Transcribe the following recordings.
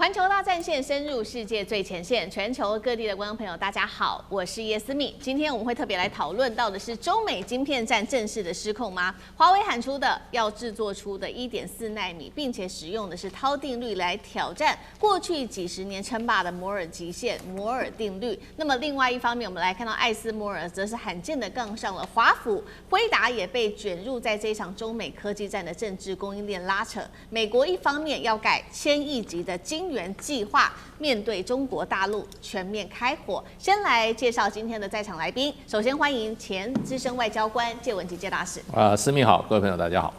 環球大戰線深入世界最前線，全球各地的觀眾朋友，大家好，我是葉思敏。今天我們會特別來討論到的是中美晶片戰正式的失控嗎？華為喊出的要製作出的1.4奈米，並且使用的是濤定律來挑戰過去幾十年稱霸的摩爾極限摩爾定律。那麼另外一方面，我們來看到艾斯摩爾則是罕見的槓上了華府，輝達也被捲入在這一場中美科技戰的政治供應鏈拉扯。美國一方面要蓋1000億級的晶圓計劃，面對中國大陸全面開火。先來介紹今天的在場來賓，首先歡迎前資深外交官介文汲介大使。思敏好，各位朋友大家好。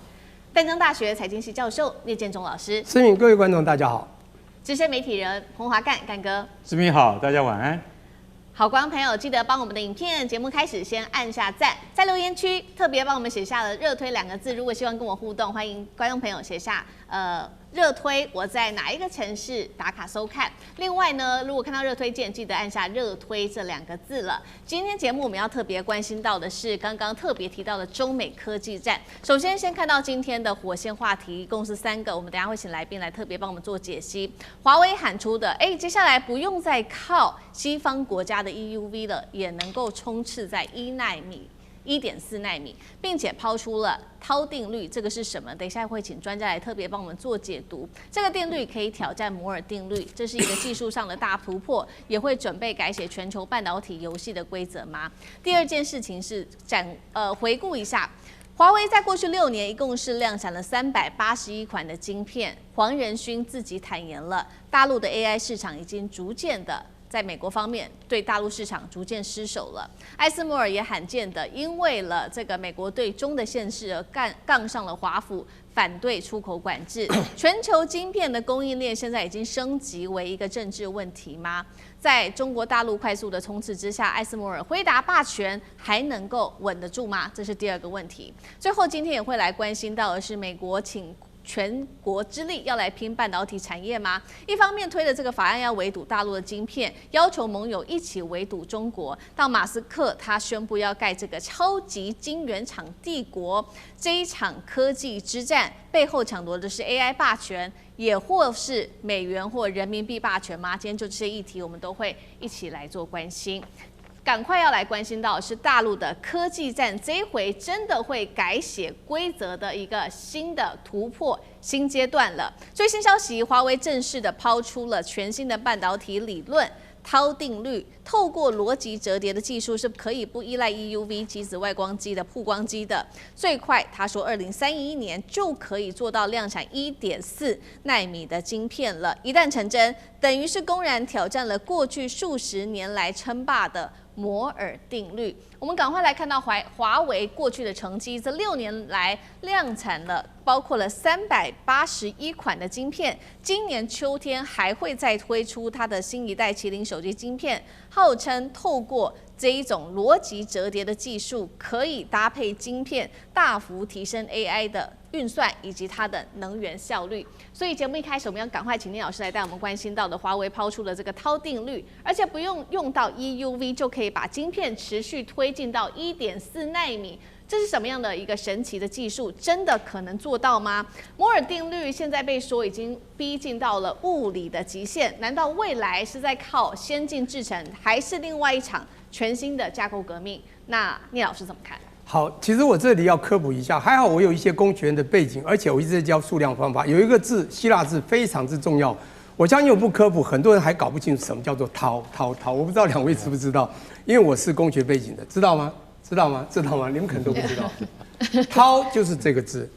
淡江大學財經系教授聶建中老師。思敏，各位觀眾大家好。資深媒體人彭華幹幹哥。思敏好，大家晚安。好，觀眾朋友記得幫我們的影片節目開始先按下讚，在留言區特別幫我們寫下了熱推2個字。如果希望跟我互動，歡迎觀眾朋友寫下熱推我在哪一個城市打卡收看。另外呢，如果看到熱推鍵，記得按下熱推這2個字了。今天節目我們要特別關心到的是剛剛特別提到的中美科技戰。首先先看到今天的火線話題，共是3個，我們等一下會請來賓來特別幫我們做解析。華為喊出的，接下來不用再靠西方國家的 EUV 了，也能夠衝刺在1奈米。1.4奈米，並且拋出了濤定律，這個是什麼？等一下會請專家來特別幫我們做解讀。這個定律可以挑戰摩爾定律，這是一個技術上的大突破，也會準備改寫全球半導體遊戲的規則嗎？第二件事情是回顧一下，華為在過去6年一共是量產了381款的晶片。黃仁勳自己坦言了，大陸的 AI 市場已經逐漸的。在美國方面，對大陸市場逐漸失守了。艾斯摩爾也罕見的，因為了這個美國對中的限制而槓上了華府，反對出口管制。全球晶片的供應鏈現在已經升級為一個政治問題嗎？在中國大陸快速的衝刺之下，艾斯摩爾、輝達霸權還能夠穩得住嗎？這是第2個問題。最後，今天也會來關心到的是，美國請全國之力要來拼半導體產業嗎？一方面推的這個法案要圍堵大陸的晶片，要求盟友一起圍堵中國。到馬斯克他宣布要蓋這個超級晶圓廠帝國，這一場科技之戰背後搶奪的是 AI 霸權，也或是美元或人民幣霸權嗎？今天就這些議題，我們都會一起來做關心。趕快要來關心到的是大陸的科技戰，這一回真的會改寫規則的一個新的突破新階段了。最新消息，華為正式的拋出了全新的半導體理論濤定律，透過邏輯折疊的技術是可以不依賴 EUV 極紫外光機的曝光機的。最快他說2031年就可以做到量產1.4奈米的晶片了。一旦成真，等於是公然挑戰了過去數十年來稱霸的摩爾定律。我們趕快來看到華為過去的成績，這6年來量產了包括了381款的晶片，今年秋天還會再推出它的新一代麒麟手機晶片，號稱透過這一種邏輯折疊的技術，可以搭配晶片大幅提升 AI 的運算以及它的能源效率。所以節目一開始，我們要趕快請聶老師來帶我們關心到的華為拋出了這個濤定律，而且不用到 EUV 就可以把晶片持續推進到1.4奈米。這是什麼樣的一個神奇的技術？真的可能做到嗎？摩爾定律現在被說已經逼近到了物理的極限，難道未來是在靠先進製程，還是另外一場全新的架構革命？那聶老師怎麼看？好，其實我這裡要科普一下，還好我有一些工學院的背景，而且我一直在教數量方法。有一個字，希臘字非常之重要，我相信我不科普，很多人還搞不清楚什麼叫做濤。我不知道2位知不知道，因為我是工學背景的，知道嗎？知道嗎？你們可能都不知道。濤就是這個字，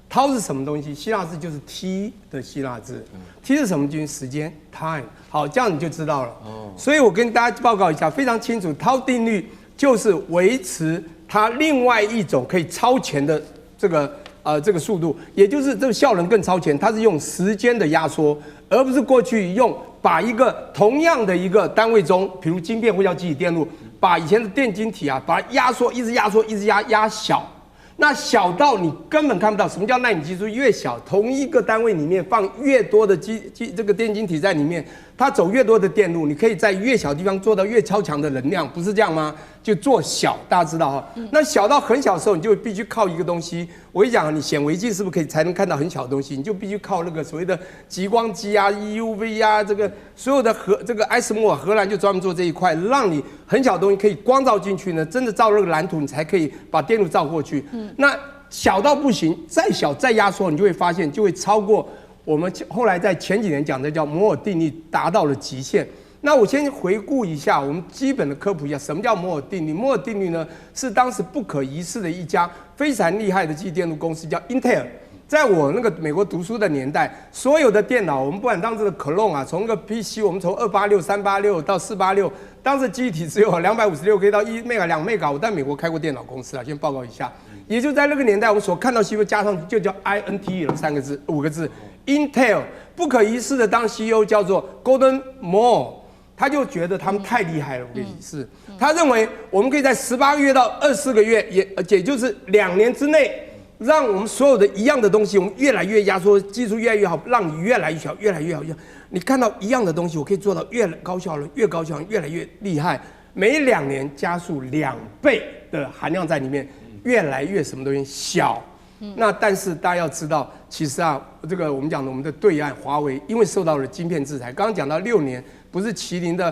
濤是什麼東西？希臘字就是 T 的希臘字，T 是什麼？就是時間 time。好，這樣你就知道了。所以我跟大家報告一下，非常清楚，濤定律就是維持它另外一種可以超前的這個速度，也就是這個效能更超前，它是用時間的壓縮，而不是過去用把一個同樣的一个單位中，比如晶片或叫基體電路，把以前的電晶體啊，把它壓縮，一直壓小，那小到你根本看不到。什麼叫奈米技術？越小，同一個單位裡面放越多的這個電晶體在裡面，它走越多的電路，你可以在越小地方做到越超強的能量，不是這樣嗎？就做小，大家知道哈。那小到很小的時候，你就必須靠一個東西。我跟你講，你顯微鏡是不是可以才能看到很小的東西？你就必須靠那個所謂的極光機啊、EUV 啊，這個所有的這個艾斯摩爾荷蘭就專門做這一塊，讓你很小的東西可以光照進去呢，真的照那個藍圖，你才可以把電路照過去。那小到不行，再小再壓縮，你就會發現就會超過我們後來在前幾年講的叫摩爾定律達到了極限。那我先回顧一下，我們基本的科普一下，什麼叫摩爾定律？摩爾定律呢，是當時不可一世的一家非常厲害的記憶電路公司，叫 Intel。在我那個美國讀書的年代，所有的電腦，我們不管當時的 Clone 啊，從那個 PC， 我們從286、386到486，當時記憶體只有256K 到1 MB、2 MB。我在美國開過電腦公司啊，先報告一下。也就在那個年代，我們所看到CPU加上去就叫 INT 了5個字 Intel。不可一世的當 CEO 叫做 Gordon Moore。他就覺得他們太厲害了，我跟你是，他認為我們可以在18個月到24個月，也就是2年之內，讓我們所有的一樣的東西，我們越來越壓縮，技術越來越好，讓你越來越小，越來越好。你看到一樣的東西，我可以做到越高效了，越高效，越來越厲害。每2年加速2倍的含量在裡面，越來越什麼東西小。那但是大家要知道，其實啊，這個我們講的我們的對岸華為，因為受到了晶片制裁，剛剛講到6年。不是麒麟的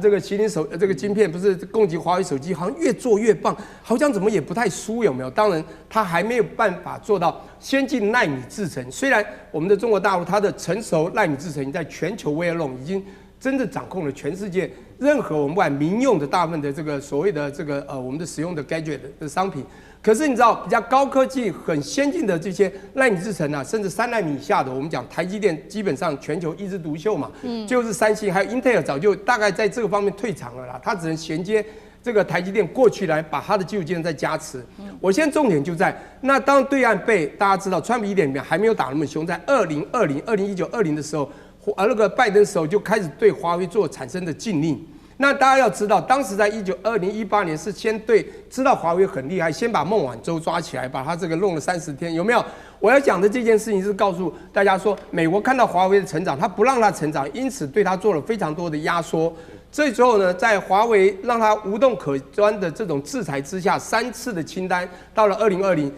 這個麒麟這個晶片不是攻擊華為手機，好像越做越棒，好像怎麼也不太輸，有沒有？當然，它還沒有辦法做到先進奈米製程。雖然我們的中國大陸它的成熟奈米製程在全球 Wavelength 已經真的掌控了全世界任何我們不管民用的大部分的這個所謂的這個我們的使用的 gadget 的商品。可是你知道比較高科技、很先進的這些奈米製程啊，甚至3奈米以下的，我們講台積電基本上全球一枝獨秀嘛，就是三星還有 Intel 早就大概在這個方面退場了啦，它只能銜接這個台積電過去來把它的基礎建設再加持。我現在重點就在那當對岸被大家知道，川普1點裡面還沒有打那麼兇，在2019、20的時候，那個拜登時候就開始對華為做產生的禁令。那大家要知道，當時在2018年是先對知道華為很厲害，先把孟晚舟抓起来，把他這個弄了30天，有沒有？我要講的這件事情是告訴大家說，美國看到華為的成長，他不讓他成長，因此對他做了非常多的壓縮。這時候呢，在華為讓他無洞可鑽的這種制裁之下，3次的清單，到了2020，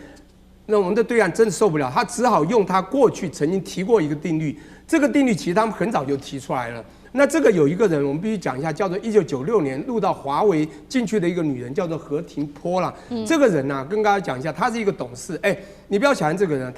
那我們的對岸真的受不了，他只好用他過去曾經提過一個定律，這個定律其實他們很早就提出來了。那這個有一個人，我們必須講一下，叫做1996年入到華為進去的一個女人，叫做何庭波啦。這個人呢，跟大家講一下，她是一個董事。你不要小看這個人，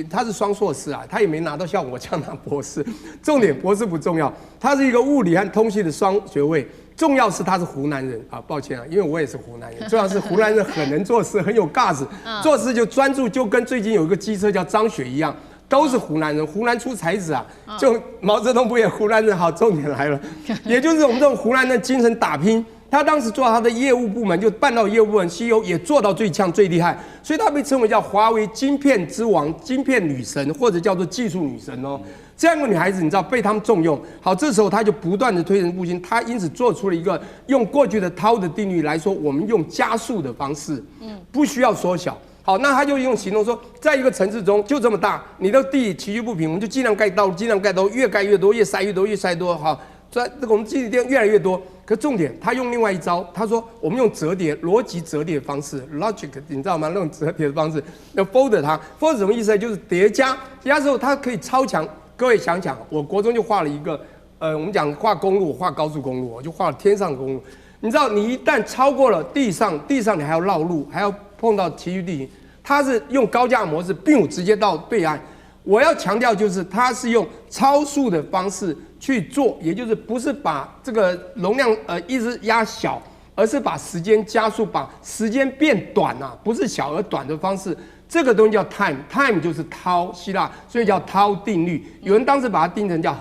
他是雙碩士啊，他也沒拿到像我這樣拿博士。重點博士不重要，他是一個物理和通信的雙學位。重要是他是湖南人啊，抱歉啊，因為我也是湖南人。重要是湖南人很能做事，很有 guts， 做事就專注，就跟最近有一個機車叫張雪一樣。都是湖南人，湖南出才子啊！就毛澤東不也湖南人？好，重點來了，也就是我們這種湖南人的精神打拼。他當時做他的業務部門，就辦到業務部門 CEO 也做到最強最厲害，所以他被稱為叫華為晶片之王、晶片女神，或者叫做技術女神哦。這樣一個女孩子，你知道被他們重用。好，這時候他就不斷的推陳出新，他因此做出了一個用過去的濤的定律來說，我們用加速的方式，不需要縮小。好，那他就用行動說，在一個城市中就這麼大，你的地崎嶇不平，我們就盡量蓋道路，盡量蓋道路，越蓋越多，越塞越多，越塞多。好，這個我們基地電越來越多。可重點，他用另外一招，他說我們用折疊邏輯折疊的方式 ，logic， 你知道嗎？那種折疊的方式，要 fold 它 ，fold 什麼意思呢？就是疊加，疊加之後它可以超強。各位想想，我國中就畫了一個，我們講畫公路，畫高速公路，我就畫了天上的公路。你知道，你一旦超過了地上你還要繞路，還要碰到崎嶇地形。它是用高架模式，並直接到對岸。我要強調就是，它是用超速的方式去做，也就是不是把這個容量一直壓小，而是把時間加速，把時間變短啊，不是小而短的方式。這個東西叫 time 就是濤，希臘，所以叫濤定律。有人當時把它定成叫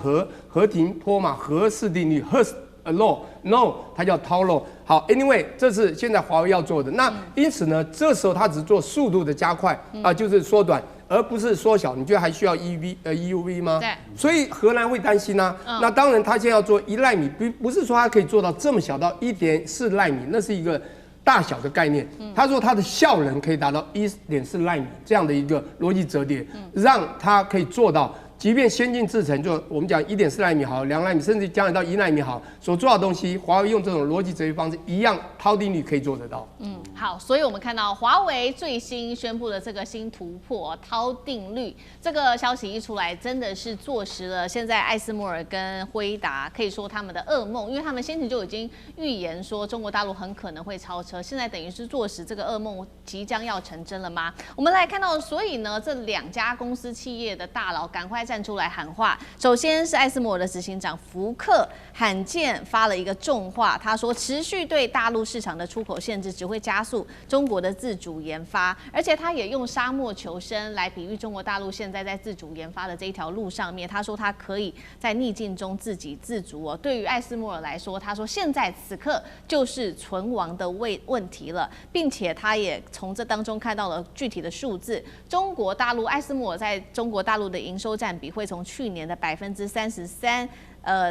何庭波嘛，何氏定律 ，Hurst law，no， 它叫濤 law。好 ，anyway， 這是現在華為要做的。那因此呢，這時候它只做速度的加快就是縮短，而不是縮小。你覺得還需要 EUV 嗎？對。所以荷蘭會擔心啊。那當然，它現在要做1奈米，不是說它可以做到這麼小到1.4奈米，那是一個大小的概念。他說它的效能可以達到1.4奈米這樣的一個邏輯折疊，讓它可以做到即便先進製程，就我們講1.4奈米好，2奈米，甚至將來到1奈米好，所做到的東西，華為用這種邏輯哲學方式，一樣滔定律可以做得到。好，所以我們看到華為最新宣布的這個新突破滔定律，這個消息一出來，真的是坐實了現在艾斯摩爾跟輝達可以說他們的噩夢，因為他們先前就已經預言說中國大陸很可能會超車，現在等於是坐實這個噩夢即將要成真了嗎？我們來看到，所以呢，這2家公司企業的大佬趕快站出來喊話。首先是艾斯摩爾的執行長福克罕見發了一個重話，他說持續對大陸市場的出口限制只會加速中國的自主研發，而且他也用沙漠求生來比喻中國大陸現在在自主研發的這一條路上面，他說他可以在逆境中自給自足哦。對於艾斯摩爾來說，他說現在此刻就是存亡的問題了，並且他也從這當中看到了具體的數字，中國大陸艾斯摩爾在中國大陸的營收佔比會從去年的33%，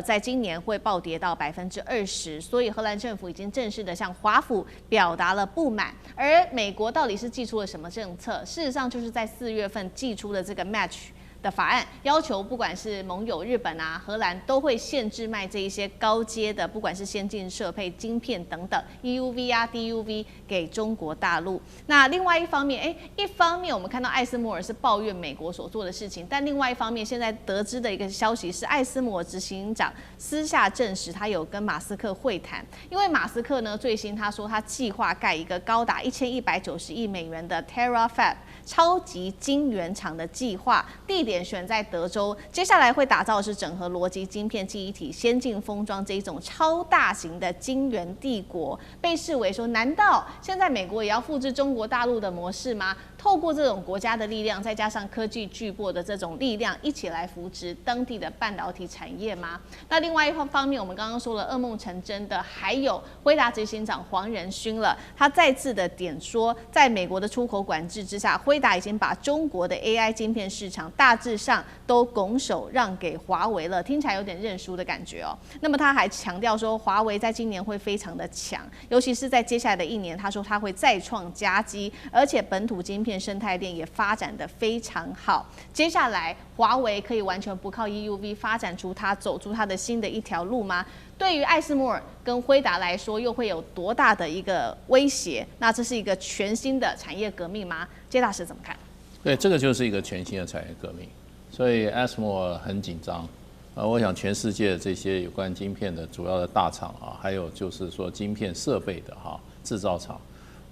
在今年會暴跌到20%，所以荷蘭政府已經正式的向華府表達了不滿。而美國到底是祭出了什麼政策？事實上就是在4月份祭出的這個 Match 的法案，要求不管是盟友日本啊、荷蘭都會限制賣這一些高階的，不管是先進設備、晶片等等 EUV 啊、DUV 給中國大陸。那另外一方面，一方面我們看到艾斯摩爾是抱怨美國所做的事情，但另外一方面，現在得知的一個消息是，艾斯摩爾執行長私下證實他有跟馬斯克會談，因為馬斯克呢最新他說他計劃蓋一個高達1190億美元的 Terafab 超級晶圓廠的計劃，地點選在德州，接下來會打造的是整合邏輯晶片、記憶體、先進封裝這一種超大型的晶圓帝國，被視為說，難道現在美國也要複製中國大陸的模式嗎？透過這種國家的力量，再加上科技巨擘的這種力量，一起來扶植當地的半導體產業嗎？那另外一方面，我們剛剛說了噩夢成真的，還有輝達執行長黃仁勳了，他再次的點說，在美國的出口管制之下，輝達已經把中國的 AI 晶片市場大致上都拱手讓給華為了，聽起來有點認輸的感覺哦。那麼他還強調說，華為在今年會非常的強，尤其是在接下來的1年，他說他會再創佳績，而且本土晶片生態鏈也發展得非常好。接下來華為可以完全不靠 EUV 發展出它走出它的新的一條路嗎？對於艾斯摩爾跟輝達來說，又會有多大的一個威脅？那這是一個全新的產業革命嗎？謝大師怎麼看？對，這個就是一個全新的產業革命，所以艾斯摩爾很緊張。我想全世界这些有關晶片的主要的大廠啊，還有就是說晶片設備的製造廠，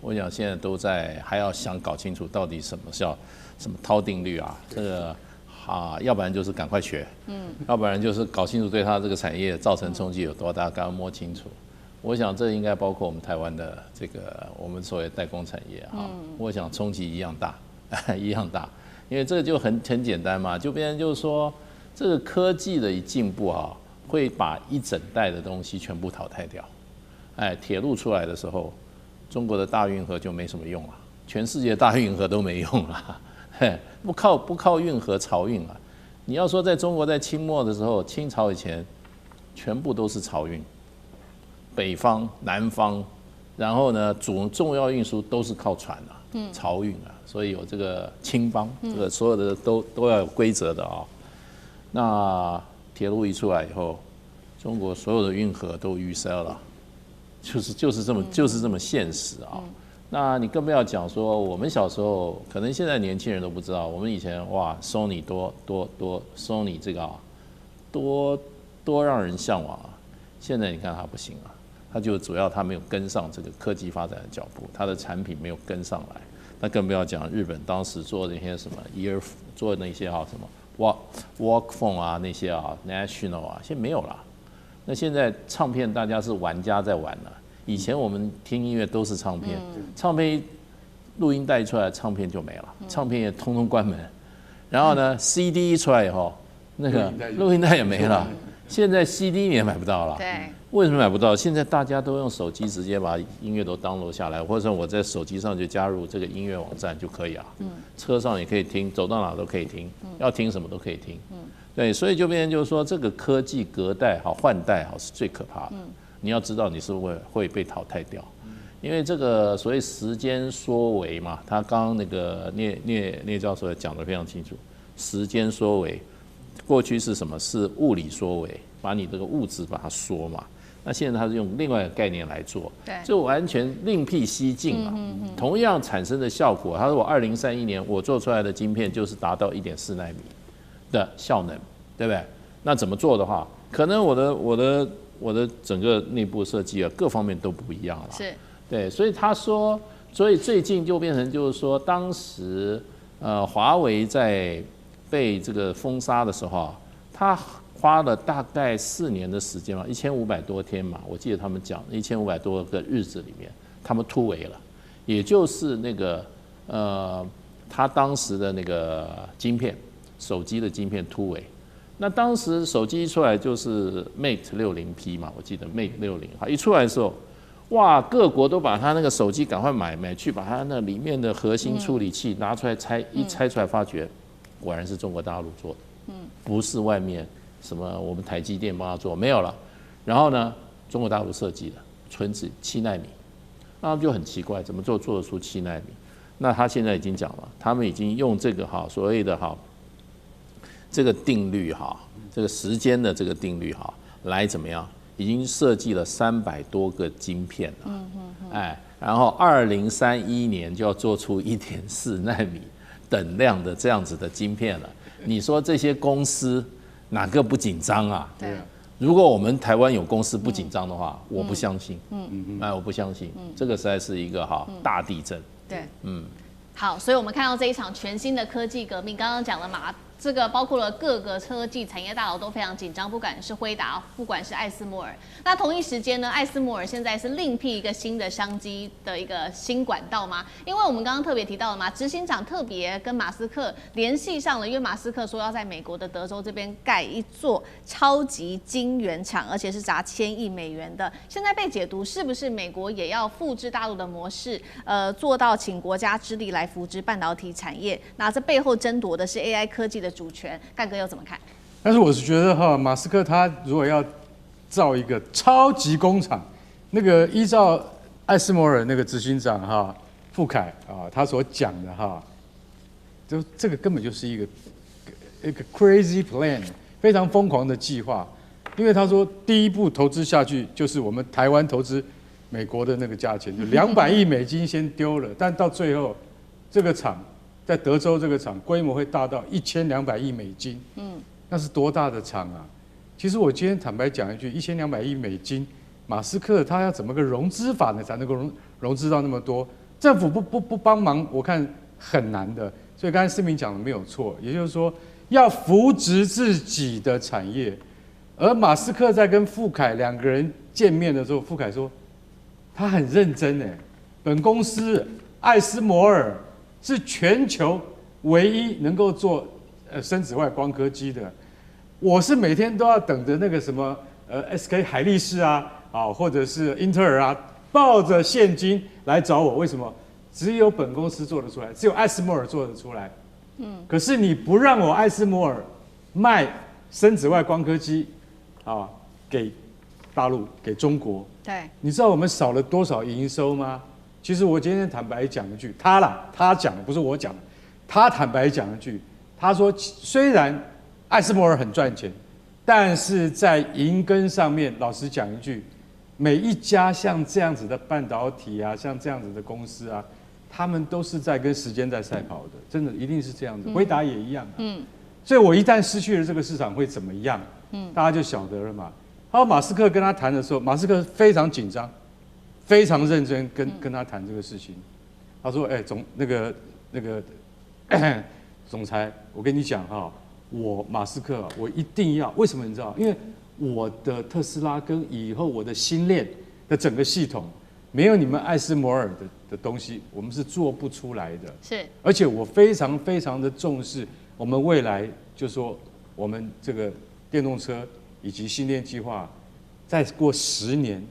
我想現在都在還要想搞清楚到底什麼叫什麼滔定律啊，這個要不然就是趕快學，要不然就是搞清楚對它這個產業造成衝擊有多大，剛剛摸清楚。我想這應該包括我們台灣的這個我們所謂代工產業啊，我想衝擊一樣大，一樣大，因為這個就很簡單嘛，就變成就是說。這個科技的一進步啊，會把一整代的東西全部淘汰掉。鐵路出來的時候，中國的大運河就沒什麼用了，全世界的大運河都沒用了。不靠運河漕運了。你要說在中國在清末的時候，清朝以前，全部都是漕運，北方、南方，然後呢，重要運輸都是靠船啊，漕運啊，所以有這個青幫，這個所有的都要有規則的啊。那鐵路一出來以後，中國所有的運河都淤塞了，就是這麼現實啊。那你更不要講說，我們小時候可能現在年輕人都不知道，我們以前哇，Sony ，Sony 這個啊，多讓人向往啊。現在你看它不行啊，它就主要它沒有跟上這個科技發展的腳步，它的產品沒有跟上來。那更不要講日本當時做那些什麼做那些什麼。Walkphone 啊，那些啊 ，National 啊，現在沒有了。那現在唱片大家是玩家在玩了。以前我們聽音樂都是唱片，唱片錄音帶一出來，唱片就沒了，唱片也通通關門。然後呢，CD 一出來以後，那個錄音帶也沒了。現在 CD 你也買不到了。對。為什麼買不到？現在大家都用手機直接把音樂都 download 下來，或者我在手機上就加入這個音樂網站就可以了。車上也可以聽，走到哪都可以聽，要聽什麼都可以聽。對，所以就變成就是說，這個科技隔代換代是最可怕的。你要知道你是會被淘汰掉，因為這個所謂時間縮微嘛，他剛剛那個聶教授講得非常清楚，時間縮微。過去是什麼？是物理縮微，把你這個物質把它縮嘛。那現在它是用另外一個概念來做，就完全另闢蹊徑嘛。同樣產生的效果，他說我2031年我做出來的晶片就是達到1.4奈米的效能，對不对？那怎麼做的話，可能我的整個內部設計啊，各方面都不一樣了。是，對，所以他說，所以最近就變成就是說，當時華為在被這個封殺的時候啊，他花了大概4年的時間嘛，1500多天嘛，我記得他們講1500多個日子裡面，他們突圍了，也就是那個他當時的那個晶片，手機的晶片突圍。那當時手機一出來就是 Mate 60P 嘛，我記得 Mate 60，一出來的時候，哇，各國都把他那個手機趕快買去，把他那裡面的核心處理器拿出来拆，一拆出來發覺，果然是中國大陸做的，不是外面什麼我們台積電幫他做，沒有了。然後呢，中國大陸設計的純指7奈米，那他們就很奇怪，怎麼做得出7奈米？那他現在已經講了，他們已經用這個所謂的這個定律這個時間的這個定律來怎麼樣？已經設計了300多個晶片了，然後2031年就要做出1.4奈米等量的這樣子的晶片了。你說這些公司哪個不緊張啊？對。如果我們台灣有公司不緊張的話，我不相信。我不相信，這個實在是一個大地震。對，好，所以我們看到這一場全新的科技革命，剛剛講了嘛，這個包括了各個科技產業大佬都非常緊張，不管是輝達，不管是艾斯摩爾。那同一時間呢，艾斯摩爾現在是另闢一個新的商機的一個新管道嗎？因為我們剛剛特別提到了嘛，執行長特別跟馬斯克聯繫上了，因為馬斯克說要在美國的德州這邊蓋一座超級晶圓廠，而且是砸1000億美元的。現在被解讀是不是美國也要複製大陸的模式，做到請國家之力來扶植半導體產業？那這背後爭奪的是 AI 科技的主權，幹哥又怎麼看？但是我是覺得馬斯克他如果要造一個超級工廠，那個依照艾斯摩爾那個執行長傅凱他所講的就這個根本就是一個 crazy plan， 非常瘋狂的計劃。因為他說第一步投資下去就是我们台灣投資美國的那個價錢，就200億美金先丟了，但到最後這個廠在德州這個廠規模會大到1200億美金，那是多大的廠啊！其實我今天坦白講一句，1200億美金，馬斯克他要怎麼個融資法呢，才能夠融資到那麼多？政府不幫忙，我看很難的。所以剛才思明講的沒有錯，也就是說要扶植自己的產業。而馬斯克在跟傅凱兩個人見面的時候，傅凱說他很認真哎，本公司艾斯摩爾是全球唯一能夠做深紫外光刻機的。我是每天都要等着那個什麼SK 海力士或者是英特爾抱着現金來找我，為什麼？只有本公司做得出來，只有艾斯摩爾做得出來。可是你不讓我艾斯摩爾賣深紫外光刻機給大陸，給中國，對，你知道我們少了多少營收嗎？其實我今天坦白講一句，他講的不是我講的，他坦白講一句，他說雖然艾斯摩爾很賺錢，但是在銀根上面，老實講一句，每一家像這樣子的半導體像這樣子的公司他們都是在跟時間在賽跑的，真的一定是這樣子。輝達也一樣所以我一旦失去了這個市場會怎麼樣？大家就曉得了嘛。然後馬斯克跟他談的時候，馬斯克非常緊張，非常認真跟他談這個事情。他說：“總裁，我跟你講我馬斯克我一定要，為什麼你知道？因為我的特斯拉跟以後我的星鏈的整個系統，沒有你們艾斯摩爾的東西，我們是做不出來的。是，而且我非常非常的重視我們未來，就說我們這個電動車以及星鏈計劃，再過10年，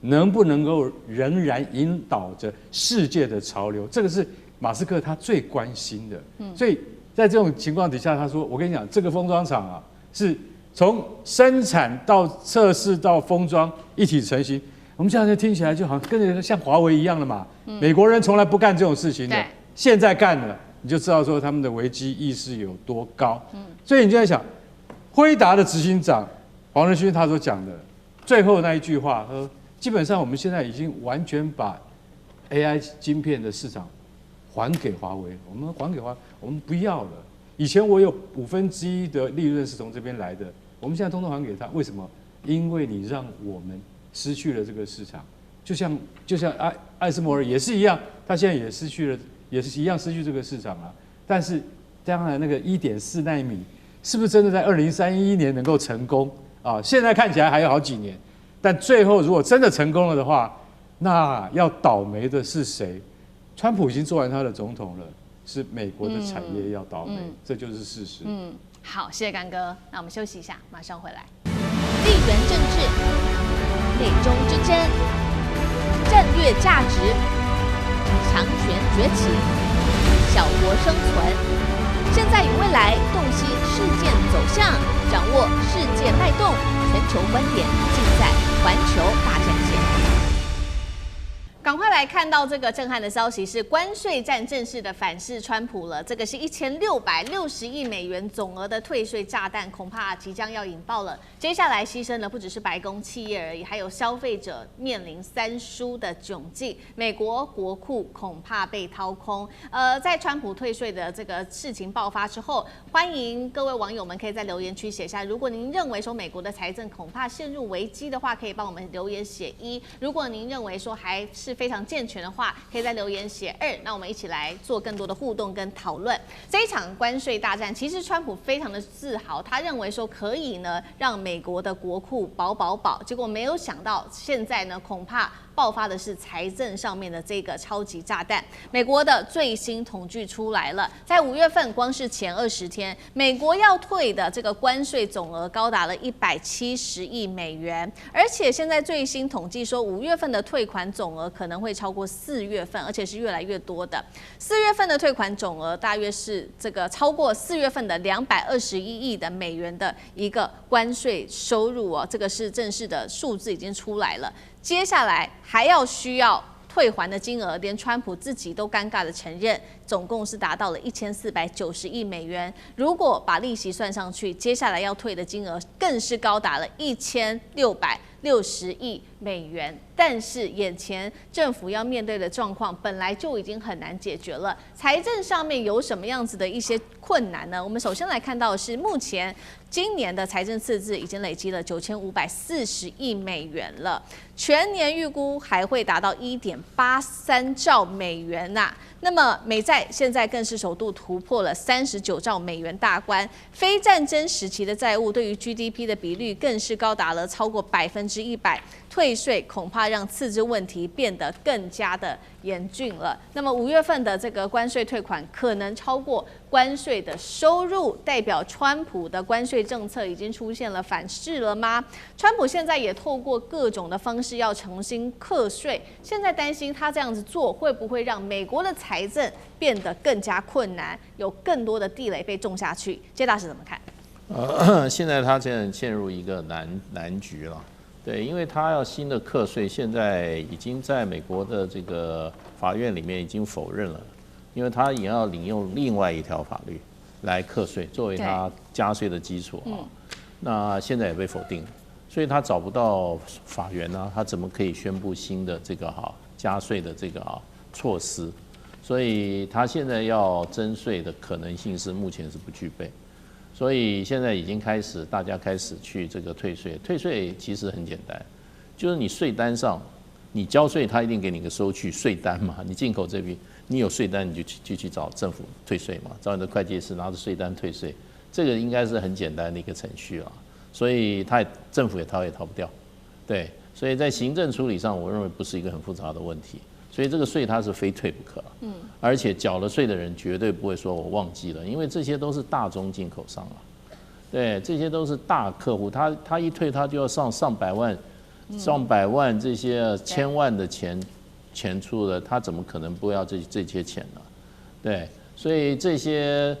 能不能夠仍然引導着世界的潮流？這個是馬斯克他最關心的。所以在這種情況底下，他說：我跟你講，這個封裝廠是從生產到測試到封裝一體成型。我們現在聽起來就好像跟着像華為一樣的嘛。美國人從來不幹這種事情的，現在幹了，你就知道說他們的危機意識有多高。所以你就在想，輝達的執行長黃仁勳他所講的最後那一句話，說基本上我們現在已經完全把 AI 晶片的市場還給華為，我們還給華為，我們不要了。以前我有1/5的利潤是從這邊來的，我們現在通通還給他，為什麼？因為你讓我們失去了這個市場，就像艾斯摩爾也是一樣，他現在也失去了，也是一樣失去這個市場啊。但是當然那個1.4奈米是不是真的在2031年能夠成功啊？現在看起來還有好幾年，但最後如果真的成功了的話，那要倒霉的是誰？川普已經做完他的總統了，是美國的產業要倒霉，這就是事實。好，謝謝乾哥，那我們休息一下，馬上回来。地缘政治、美中之爭、戰略價值、強權崛起、小國生存，現在與未來洞悉事件走向，掌握世界脈動，全球觀點盡在環球大戰線。趕快來看到這個震撼的消息，是關稅戰正式的反噬川普了。這個是1660億美元總額的退稅炸彈，恐怕即將要引爆了。接下來犧牲的不只是白宮企業而已，還有消費者面臨3輸的窘境。美國國庫恐怕被掏空。在川普退稅的這個事情爆發之後，歡迎各位網友們可以在留言區寫下，如果您認為說美國的財政恐怕陷入危機的話，可以幫我們留言寫1；如果您認為說還是非常健全的話，可以在留言寫2。那我們一起來做更多的互動跟討論。這一場關稅大戰，其實川普非常的自豪，他認為說可以呢讓美國的國庫保，結果沒有想到現在呢恐怕爆發的是財政上面的這個超級炸彈。美國的最新統計出來了，在5月份光是前20天，美國要退的這個關稅總額高達了170億美元，而且現在最新統計說5月份的退款總額可能會超過4月份，而且是越來越多的。4月份的退款總額大約是這個超過4月份的221億的美元的一個關稅收入哦，這個是正式的數字已經出來了。接下來還要需要退還的金額，连川普自己都尴尬的承認，總共是達到了1490億美元。如果把利息算上去，接下來要退的金額更是高達了1660億美元。但是眼前政府要面对的狀況本來就已經很難解決了，財政上面有什麼樣子的一些困難呢？我們首先來看到的是，目前今年的財政赤字已經累積了9540億美元了，全年預估還會達到1.83兆美元吶。那麼美債現在更是首度突破了39兆美元大關，非戰爭時期的債務對於 GDP 的比率更是高達了超過100%。退稅恐怕讓赤字問題變得更加的嚴峻了。那麼5月份的這個關稅退款可能超過關稅的收入，代表川普的關稅政策已經出現了反噬了嗎？川普現在也透過各種的方式要重新課稅，現在擔心他這樣子做會不會讓美國的財政變得更加困難，有更多的地雷被種下去？謝大使怎麼看？現在他陷入一個難局了。對，因為他要新的課稅，現在已經在美國的這個法院裡面已經否認了，因為他也要領用另外一條法律來課稅，作為他加稅的基礎啊。那現在也被否定了，所以他找不到法源啊，他怎麼可以宣布新的這個加稅的這個措施？所以他現在要徵稅的可能性是目前是不具備。所以現在已經開始，大家開始去這個退稅。退稅其實很簡單，就是你稅單上，你交稅，他一定給你個收據稅單嘛。你進口這邊，你有稅單，你就去找政府退稅嘛，找你的會計師拿着稅單退稅。這個應該是很簡單的一個程序啊。所以政府也逃不掉，對。所以在行政處理上，我認為不是一個很複雜的問題。所以這個稅它是非退不可，而且繳了稅的人絕對不會說我忘記了，因為這些都是大宗進口商啊，對，這些都是大客戶，他一退他就要上百萬這些千萬的錢出了，他怎麼可能不要這些錢呢？對，所以這些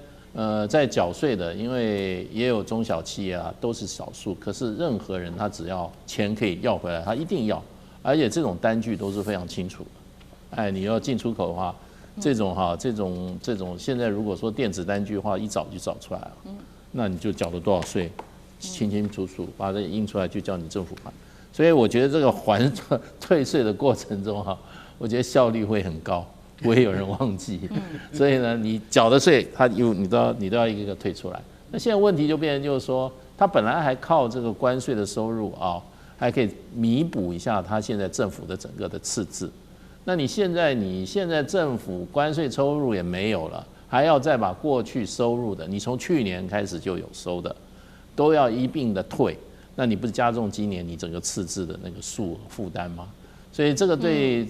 在繳稅的，因為也有中小企業啊，都是少數，可是任何人他只要錢可以要回來，他一定要，而且這種單據都是非常清楚的。哎，你要進出口的話，這種，現在如果說電子單據的話，一找就找出來了。那你就繳了多少稅，清清楚楚把這印出來，就叫你政府還。所以我覺得這個還退稅的過程中哈，我覺得效率會很高，不會有人忘記。所以呢，你繳的稅，你都要一個一個退出來。那現在問題就變成就是說，他本來還靠這個關稅的收入啊，還可以彌補一下他現在政府的整個的赤字。那你現在政府關稅收入也沒有了，還要再把過去收入的，你從去年開始就有收的，都要一併的退。那你不是加重今年你整個赤字的那個負擔嗎？所以這個對，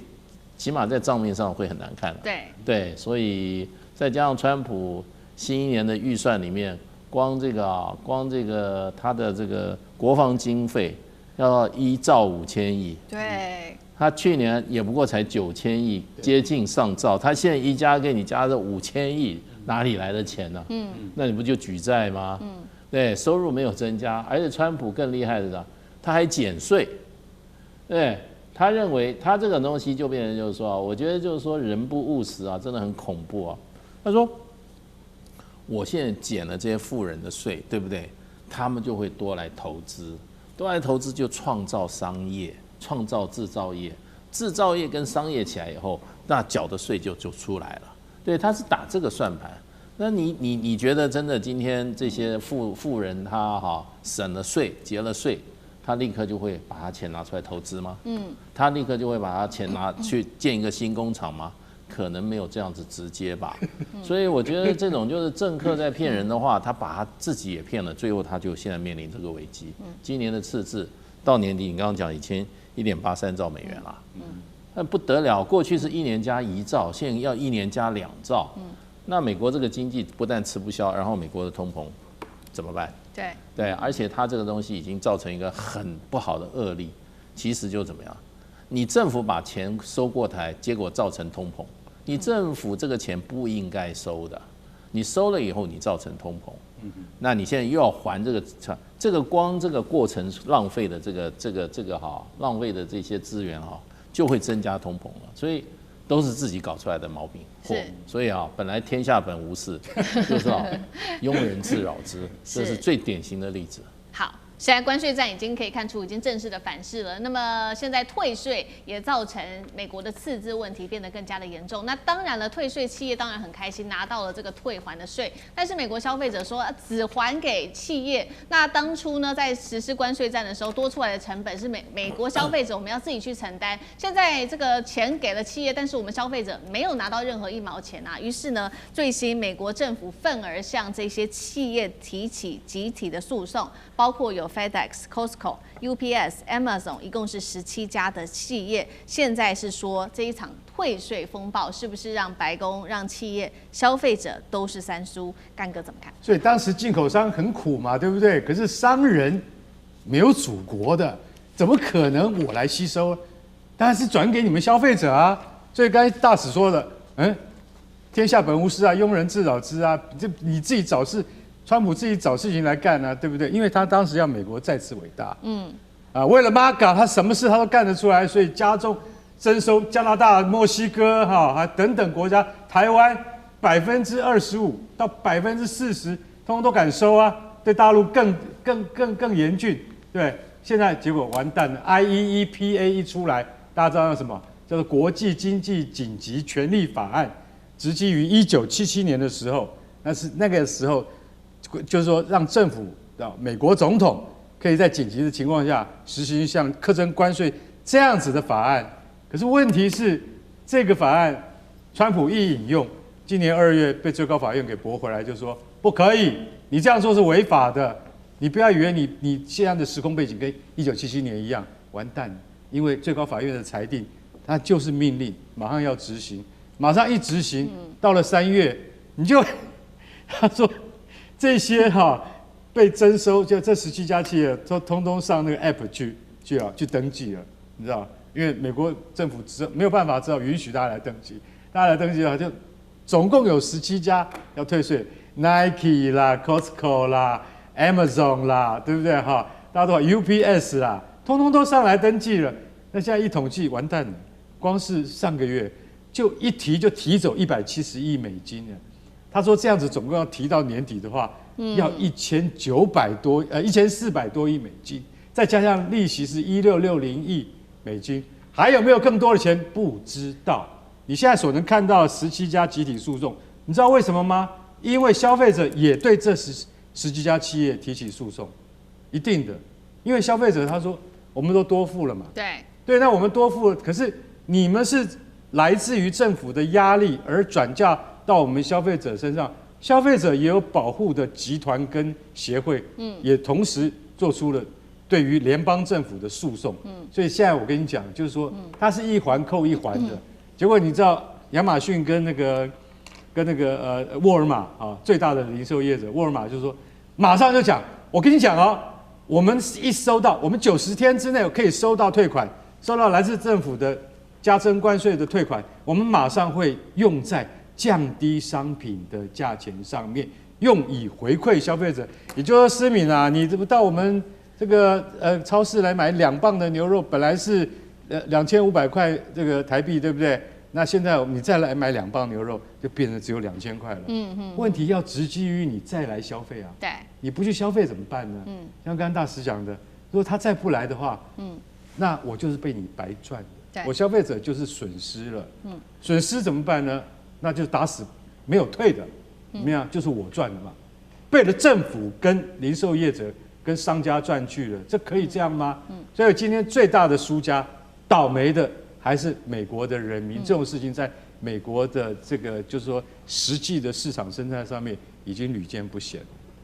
起碼在賬面上會很難看了。對，所以再加上川普新一年的預算裡面，光這個他的這個國防經費要1兆5千億。對，他去年也不過才9千億，接近上兆。他現在一加給你加了5千億，哪裡來的錢呢？那你不就舉債嗎？對，收入沒有增加，而且川普更厲害的是，他還減稅。對，他認為他這個東西就變成就是說，我覺得就是說人不務實啊，真的很恐怖啊。他說，我現在減了這些富人的稅，對不對？他們就會多來投資，多來投資就創造商業，創造製造業，製造業跟商業起來以後，那繳的稅就出來了。對，他是打這個算盤。那你覺得真的今天這些富人他省了稅結了稅，他立刻就會把他錢拿出來投資嗎？他立刻就會把他錢拿去建一個新工廠嗎？可能沒有這樣子直接吧。所以我覺得這種就是政客在騙人的話，他把他自己也騙了，最後他就現在面臨這個危機。今年的赤字到年底，你剛剛講1.83兆美元啦，那不得了，過去是1年加1兆，現在要1年加2兆。那美國這個經濟不但吃不消，然後美國的通膨怎麼辦？對，而且它這個東西已經造成一個很不好的惡例。其實就怎麼樣？你政府把錢收過台，結果造成通膨。你政府這個錢不應該收的，你收了以後你造成通膨。那你現在又要還這個光這個過程浪費的浪費的這些資源就會增加通膨了。所以。都是自己搞出來的毛病，所以本來天下本无事，就是庸人自擾之，這是最典型的例子。好。現在關稅戰已經可以看出已經正式的反噬了，那麼現在退稅也造成美國的赤字問題變得更加的嚴重。那當然了，退稅企業當然很開心拿到了這個退還的稅，但是美國消費者說只還給企業。那當初呢，在實施關稅戰的時候多出來的成本是美國消費者我們要自己去承擔。現在這個錢給了企業，但是我們消費者沒有拿到任何1毛錢啊。於是呢，最新美國政府憤而向這些企業提起集體的訴訟，包括有FedEx、Costco、UPS、Amazon， 一共是17家的企業。現在是說這一場退稅風暴是不是讓白宮、讓企業、消費者都是三輸？幹哥怎麼看？所以當時進口商很苦嘛，對不對？可是商人沒有祖國的，怎麼可能我來吸收？當然是轉給你們消費者啊。所以剛才大使說的，天下本无事啊，庸人自擾之啊，這你自己找事。川普自己找事情來幹啊，對不對？因為他當時要美國再次偉大，為了 MAGA， 他什麼事他都幹得出來，所以加重徵收加拿大、墨西哥等等國家，台灣25%到40%，通通都敢收啊，對大陸更嚴峻，對。現在結果完蛋了 ，IEEPA 一出來，大家知道什麼？叫做國際經濟緊急權利法案，植基於1977年的時候，那個時候。就是說，讓政府美國總統可以在緊急的情況下實行像課徵關稅這樣子的法案。可是問題是，這個法案川普一引用，今年2月被最高法院給駁回來，就說不可以，你這樣做是違法的。你不要以為你現在的時空背景跟1977年一樣，完蛋了，因為最高法院的裁定，它就是命令，馬上要執行，馬上一執行，到了3月，他說。這些被徵收，就這17家企業都通通上那個 app 去登記了，你知道？因為美國政府沒有辦法，只好允許大家來登記。大家來登記的話，就總共有17家要退稅 ，Nike 啦、Costco 啦、Amazon 啦，對不對大家都 UPS 啦，通通都上來登記了。那現在一統計，完蛋了，光是上個月就提走170億美金了。他說這樣子總共要提到年底的話，要1400多億美金，再加上利息是1660億美金，還有沒有更多的錢不知道。你現在所能看到17家集體訴訟，你知道為什麼嗎？因為消費者也對這十幾家企業提起訴訟，一定的，因為消費者他說我們都多付了嘛，對，那我們多付了，可是你們是來自於政府的壓力而轉嫁到我們消費者身上，消費者也有保護的集團跟協會，也同時做出了對於聯邦政府的訴訟，所以現在我跟你講，就是說它是一環扣一環的，結果你知道亞馬遜跟那個沃爾瑪啊，最大的零售業者沃爾瑪就說，馬上就講，我跟你講哦，我們一收到，我們90天之內可以收到退款，收到來自政府的加征關稅的退款，我們馬上會用在降低商品的價錢上面，用以回饋消費者。也就是說，思敏啊，你到我們這個超市來買2磅的牛肉，本來是2500塊這個台幣，对不對？那現在你再來買2磅牛肉，就變成只有2000塊了。問題要直擊於你再來消費啊。對，你不去消費怎麼辦呢？像剛剛大使講的，如果他再不來的話，那我就是被你白賺的，我消費者就是損失了。損失怎麼辦呢？那就打死沒有退的，怎麼樣？就是我賺了嘛，被了政府跟零售業者跟商家賺去了，這可以這樣嗎？所以今天最大的輸家，倒霉的還是美國的人民。這種事情在美國的這個就是說實際的市場生態上面已經屢見不鮮。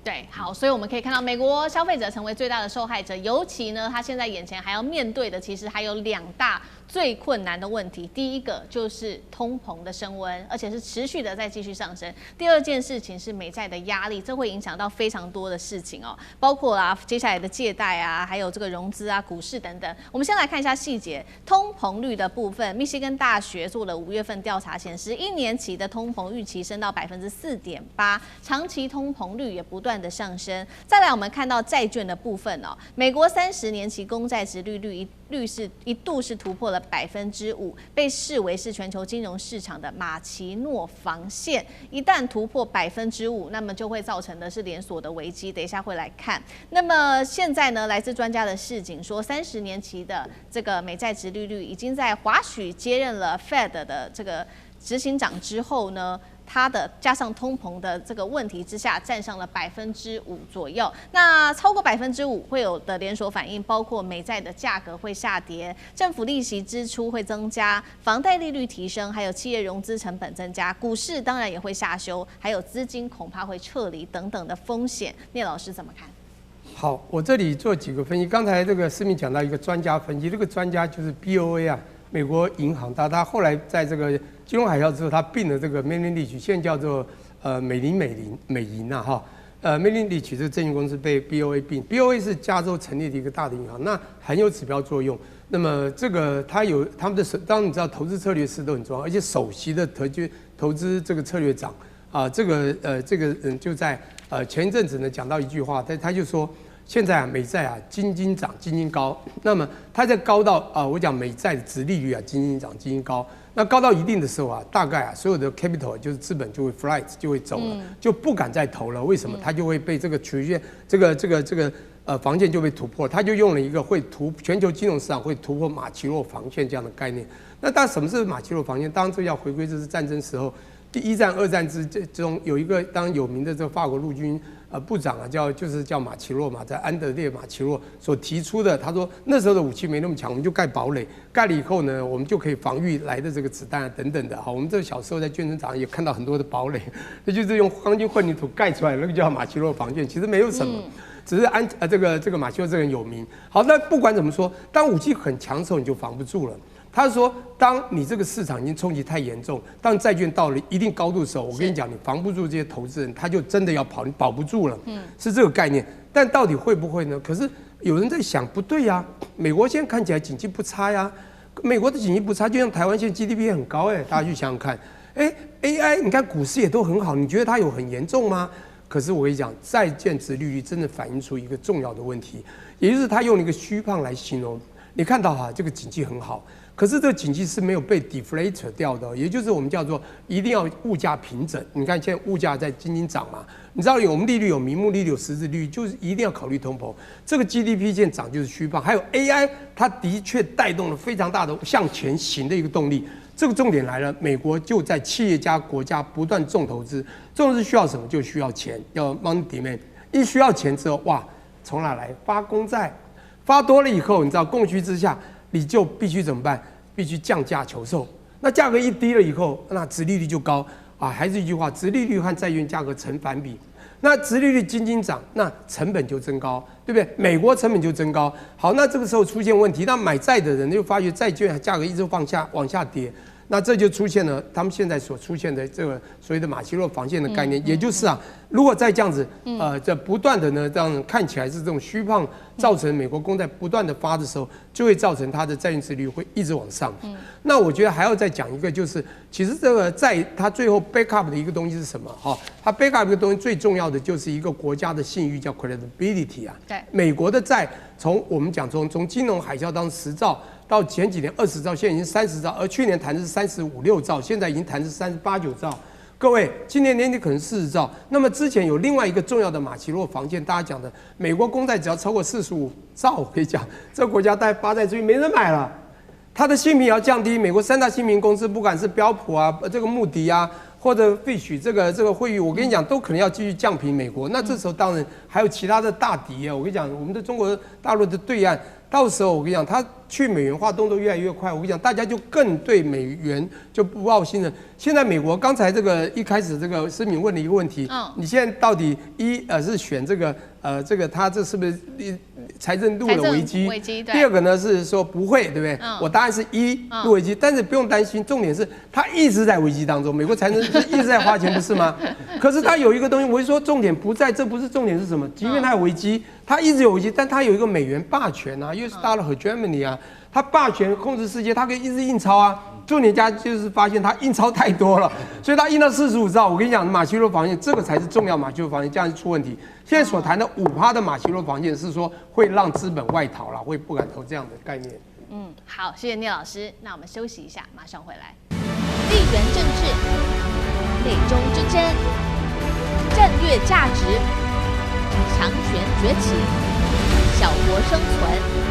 对，好，所以我們可以看到，美國消費者成為最大的受害者，尤其呢，他現在眼前還要面對的，其實還有2大最困難的問題。第一個就是通膨的升溫，而且是持續的在繼續上升。第二件事情是美債的壓力，這會影響到非常多的事情哦，包括接下來的借貸啊，還有這個融資啊、股市等等。我們先來看一下細節，通膨率的部分，密西根大學做了5月份調查顯示，1年期的通膨預期升到4.8%，長期通膨率也不斷的上升。再來，我們看到債券的部分哦，美國30年期公債殖利率一度是突破了5%，被視為是全球金融市場的馬奇諾防線。一旦突破5%，那麼就會造成的是連鎖的危機。等一下會來看。那麼現在呢，來自專家的示警說，30年期的這個美債殖利率已經在華許接任了 Fed 的這個執行長之後呢，它的加上通膨的這個問題之下，占上了5%左右。那超過5%會有的連鎖反應，包括美債的價格會下跌，政府利息支出會增加，房貸利率提升，還有企業融資成本增加，股市當然也會下修，還有資金恐怕會撤離等等的風險。聶老師怎麼看？好，我這裡做幾個分析。剛才這個思敏講到一個專家分析，這個專家就是 BOA 啊，美國銀行，他後來在這個金融海嘯之後，他併了這個 Merrill Lynch，現在叫做美銀啊哈。Merrill Lynch 這個證券公司被 BOA 併 ，BOA 是加州成立的一個大的銀行，那很有指標作用。那麼這個它有他們的當然你知道投資策略師都很重要，而且首席的投資這個策略長啊，這個人就在前一陣子呢講到一句話，他就說。現在啊，美債啊，斤斤漲，斤斤高。那麼它在高到我講美債的殖利率啊，斤斤漲，斤斤高。那高到一定的時候啊，大概啊，所有的 capital 就是資本就會 flight 就會走了，就不敢再投了。為什麼？它就會被這個曲線，防線就被突破。它就用了一個全球金融市場會突破馬奇諾防線這樣的概念。那當然，什麼是馬奇諾防線？當然這要回歸這是戰爭時候，第1戰、2戰之中有一個當然有名的這個法國陸軍。部長啊，就是叫馬奇諾嘛，在安德烈馬奇諾所提出的，他說那時候的武器沒那麼強，我們就蓋堡壘，蓋了以後呢，我們就可以防禦來的這個子彈啊等等的。好，我們這個小時候在眷村長也看到很多的堡壘，那就是用鋼筋混凝土蓋出來的，那個叫馬奇諾防線，其實沒有什麼，只是這個馬奇諾這個人有名。好，那不管怎麼說，當武器很強的時候，你就防不住了。他說，當你這個市場已經衝擊太嚴重，當債券到了一定高度的時候，我跟你講，你防不住這些投資人，他就真的要跑，你保不住了。是這個概念。但到底會不會呢？可是有人在想，不對呀，美國現在看起來經濟不差呀，美國的經濟不差，就像台灣現在 GDP 很高大家去想想看，AI 你看股市也都很好，你覺得它有很嚴重嗎？可是我跟你講，債券殖利率真的反映出一個重要的問題，也就是他用了一個虛胖來形容。你看到哈，這個景氣很好，可是這個景氣是沒有被 deflate 掉的，也就是我們叫做一定要物價平整。你看現在物價在斤斤漲嘛，你知道我們利率有名目利率有实質利率，就是一定要考慮通膨。這個 GDP 現在漲就是虛報，還有 AI， 它的確帶動了非常大的向前行的一個動力。這個重點來了，美國就在企業家國家不斷重投資，重投資需要什麼？就需要錢，要 money demand。一需要錢之後，哇，從哪來？發公債，發多了以後，你知道供需之下，你就必須怎麼辦？必須降價求售。那價格一低了以後，那殖利率就高啊。還是一句話，殖利率和債券價格成反比。那殖利率斤斤漲，那成本就增高，對不對？美國成本就增高。好，那這個時候出現問題，那買債的人就發覺債券價格一直往下跌。那這就出現了他們現在所出現的這個所謂的馬奇諾防線的概念，也就是啊，如果再這樣子，這不斷的呢，這樣看起來是這種虛胖，造成美國公債不斷的發的時候，就會造成它的債券殖利率會一直往上。那我覺得還要再講一個，就是其實這個債它最後 backup 的一個東西是什麼？哈，它 backup 一個東西最重要的就是一個國家的信譽，叫 credibility 啊。對，美國的債我們講從金融海嘯當10兆。到前幾年20兆，現在已經30兆，而去年談的是35、6兆，現在已經談的是38、9兆。各位，今年年底可能40兆。那麼之前有另外一個重要的馬奇諾防線，大家講的，美國公債只要超過45兆，我可以講，這個國家帶發債出去沒人買了，它的信評也要降低。美國3大信評公司，不管是標普啊、這個穆迪啊，或者Fitch這個惠譽，我跟你講，都可能要繼續降評美國。那這時候當然還有其他的大敵啊，我跟你講，我們的中國大陸的對岸。到時候我跟你講，它去美元化動作越來越快，我跟你講，大家就更對美元就不抱信任。現在美國剛才這個一開始這個思敏問了一個問題，你現在到底是選這個他這是不是財政入了危機？第二個呢是說不會，對不對？我答案是入危機，但是不用擔心，重點是他一直在危機當中，美國財政一直在花錢，不是嗎？可是他有一個東西，我會說重點不在，這不是重點是什麼？即便他有危機，他一直有危機，但他有一個美元霸權啊，US dollar 和 Germany 啊，他霸權控制世界，他可以一直印鈔啊。重點家就是發現他印鈔太多了，所以他印到45兆。我跟你講，馬奇諾防線這個才是重要，馬奇諾防線這樣就出問題。現在所談的5%的馬奇諾防線是說會讓資本外逃了，會不敢投這樣的概念。好，謝謝聶老師。那我們休息一下，馬上回來。地緣政治、美中之爭、戰略價值、強權崛起、小國生存。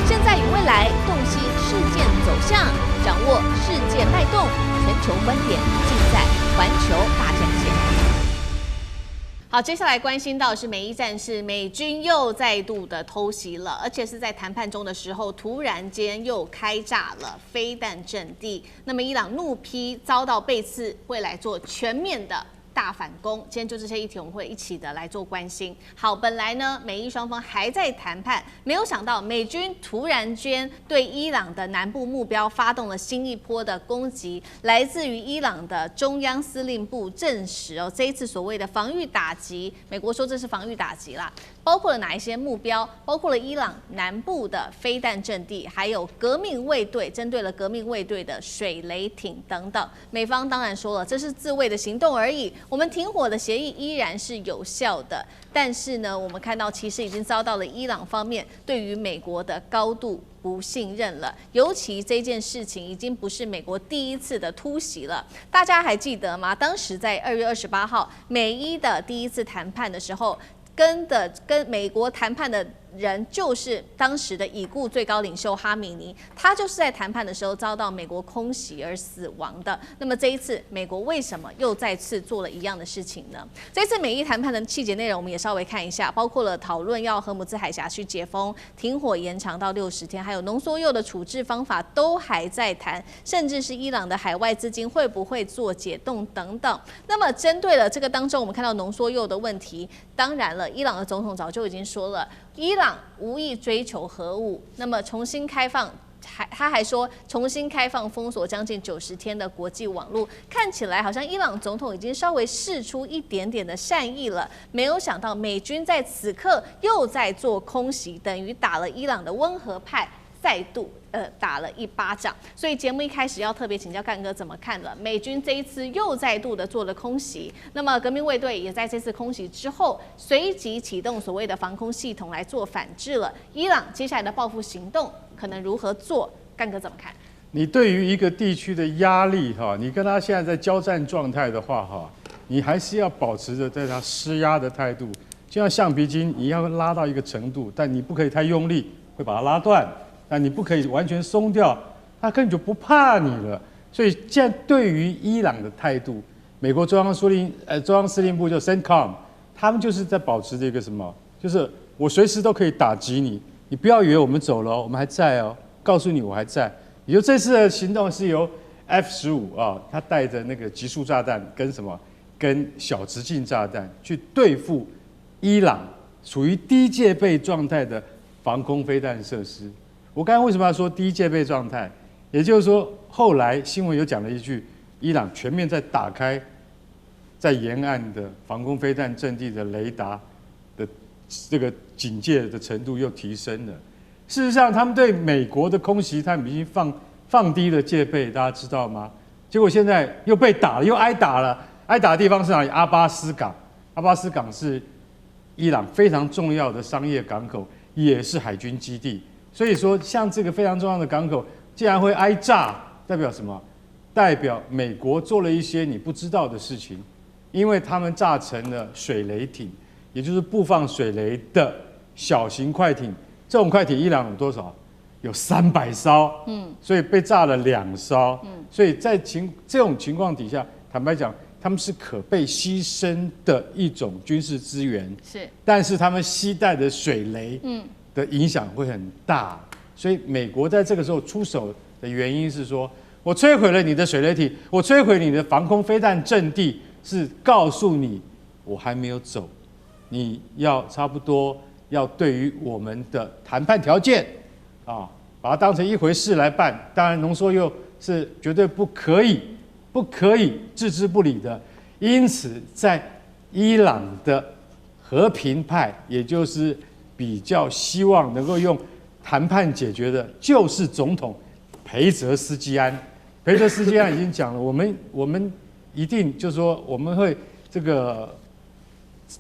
現在與未來，洞悉事件走向，掌握世界脈動，全球觀點盡在環球大戰線。好，接下來關心到的是美伊戰事，美軍又再度的偷襲了，而且是在談判中的時候，突然間又開炸了飛彈陣地。那麼伊朗怒批遭到背刺，會來做全面的大反攻。今天就這些議題，我們會一起的來做關心。好，本來呢，美伊雙方還在談判，沒有想到美軍突然間對伊朗的南部目標發動了新一波的攻擊。來自於伊朗的中央司令部證實哦，這一次所謂的防禦打擊，美國說這是防禦打擊啦，包括了哪一些目標？包括了伊朗南部的飛彈陣地，還有革命衛隊，針對了革命衛隊的水雷艇等等。美方當然說了，這是自衛的行動而已。我們停火的協議依然是有效的，但是呢，我們看到其實已經遭到了伊朗方面對於美國的高度不信任了。尤其這件事情已經不是美國第一次的突襲了，大家還記得嗎？當時在2月28號美伊的第一次談判的時候，跟美國談判的人就是當時的已故最高領袖哈米尼，他就是在談判的時候遭到美國空襲而死亡的。那麼這一次，美國為什麼又再次做了一樣的事情呢？這次美伊談判的細節內容，我們也稍微看一下，包括了討論要荷姆茲海峽去解封、停火延長到60天，還有濃縮鈾的處置方法都還在談，甚至是伊朗的海外資金會不會做解凍等等。那麼針對了這個當中，我們看到濃縮鈾的問題，當然了，伊朗的總統早就已經說了，伊朗無意追求核武，那麼重新開放，他還說重新開放封鎖將近90天的國際網絡，看起來好像伊朗總統已經稍微釋出一點點的善意了。沒有想到美軍在此刻又在做空襲，等於打了伊朗的溫和派再度打了一巴掌。所以節目一開始要特別請教幹哥怎麼看了美軍這一次又再度的做了空襲，那麼革命衛隊也在這次空襲之後隨即啟動所謂的防空系統來做反制了。伊朗接下來的報復行動可能如何做？幹哥怎麼看？你對於一個地區的壓力哈，你跟他現在在交戰狀態的話哈，你還是要保持着對他施壓的態度。就像橡皮筋，你要拉到一個程度，但你不可以太用力，會把它拉斷；但你不可以完全鬆掉，他根本就不怕你了。所以，現在對於伊朗的態度，美國中央司令部就 CENTCOM， 他們就是在保持這個什麼，就是我隨時都可以打擊你，你不要以為我們走了，我們還在哦，告訴你我還在。也就這次的行動是由 F-15啊，他帶着那個集束炸彈跟小直徑炸彈去對付伊朗處於低戒備狀態的防空飛彈設施。我剛才為什麼要說低戒備狀態？也就是說，後來新聞有講了一句，伊朗全面在打開在沿岸的防空飛彈陣地的雷達的這個警戒的程度又提升了。事實上，他們對美國的空襲，他們已經放低了戒備，大家知道嗎？結果現在又被打了，又挨打了。挨打的地方是哪裡？阿巴斯港。阿巴斯港是伊朗非常重要的商業港口，也是海軍基地。所以說，像這個非常重要的港口，竟然會挨炸，代表什麼？代表美國做了一些你不知道的事情，因為他們炸成了水雷艇，也就是布放水雷的小型快艇。這種快艇伊朗有多少？有300艘，所以被炸了2艘，所以在這種情況底下，坦白講，他們是可被犧牲的一種軍事資源，是，但是他們攜帶的水雷，的影響會很大，所以美國在這個時候出手的原因是說，我摧毀了你的水雷艇，我摧毀你的防空飛彈陣地，是告訴你我還沒有走，你要差不多。要對於我們的談判條件，把它當成一回事來辦。當然，濃縮鈾是絕對不可以置之不理的。因此，在伊朗的和平派，也就是比較希望能夠用談判解決的，就是總統裴澤斯基安。裴澤斯基安已經講了，我們一定就是說，我們會這個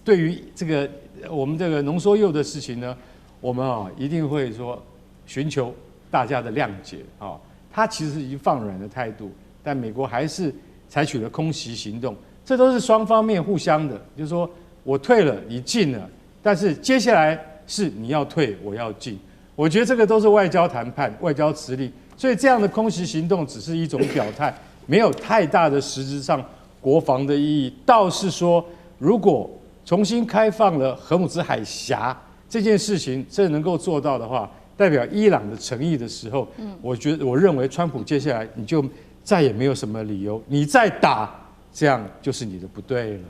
對於這個。我們這個濃縮鈾的事情呢，我們一定會說尋求大家的諒解啊。他其實已經放軟的態度，但美國還是採取了空襲行動，這都是雙方面互相的，就是說我退了，你進了，但是接下來是你要退，我要進。我覺得這個都是外交談判、外交辭令，所以這樣的空襲行動只是一種表態，沒有太大的實質上國防的意義。倒是說，如果重新開放了荷姆茲海峽這件事情，這能夠做到的話，代表伊朗的誠意的時候，我認為川普接下來你就再也沒有什麼理由，你再打，這樣就是你的不對了。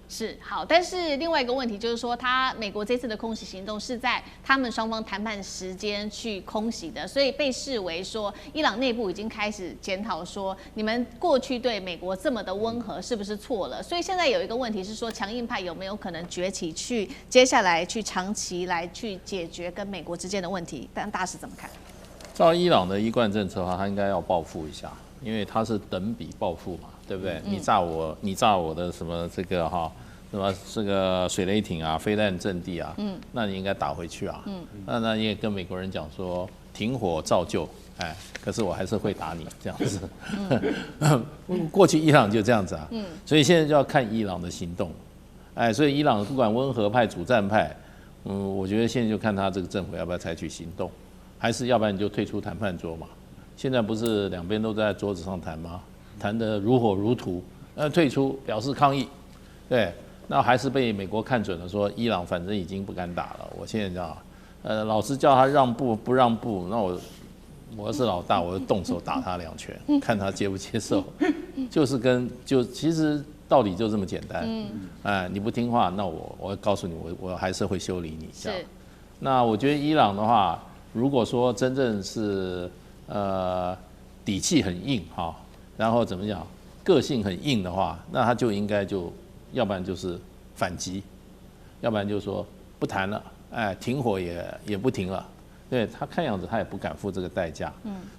是好，但是另外一個問題就是說，美國這次的空襲行動是在他們雙方談判時間去空襲的，所以被視為說，伊朗內部已經開始檢討說，你們過去對美國這麼的溫和是不是錯了？所以現在有一個問題是說，強硬派有沒有可能崛起，去接下來去長期來去解決跟美國之間的問題？但大使怎麼看？照伊朗的一貫政策的話，他應該要報復一下，因為他是等比報復嘛，對不對？你炸我的什麼這個什麼這個水雷艇啊、飛彈陣地啊，那你應該打回去啊，那你也跟美國人講說停火照舊，可是我還是會打你這樣子。過去伊朗就這樣子啊，所以現在就要看伊朗的行動，所以伊朗不管溫和派、主戰派，我覺得現在就看他這個政府要不要採取行動，還是要不然你就退出談判桌嘛。現在不是兩邊都在桌子上談嗎？談得如火如荼，退出表示抗議，對。那還是被美國看準了，說伊朗反正已經不敢打了。我現在知道，老是叫他讓步不讓步，那我要是老大，我就動手打他2拳，看他接不接受。其實道理就這麼簡單。你不聽話，那我告訴你，我還是會修理你。這樣。那我覺得伊朗的話，如果說真正是底氣很硬哈，然後怎麼講，個性很硬的話，那他就應該要不然就是反擊，要不然就是說不談了，停火也不停了，對他看樣子他也不敢付這個代價。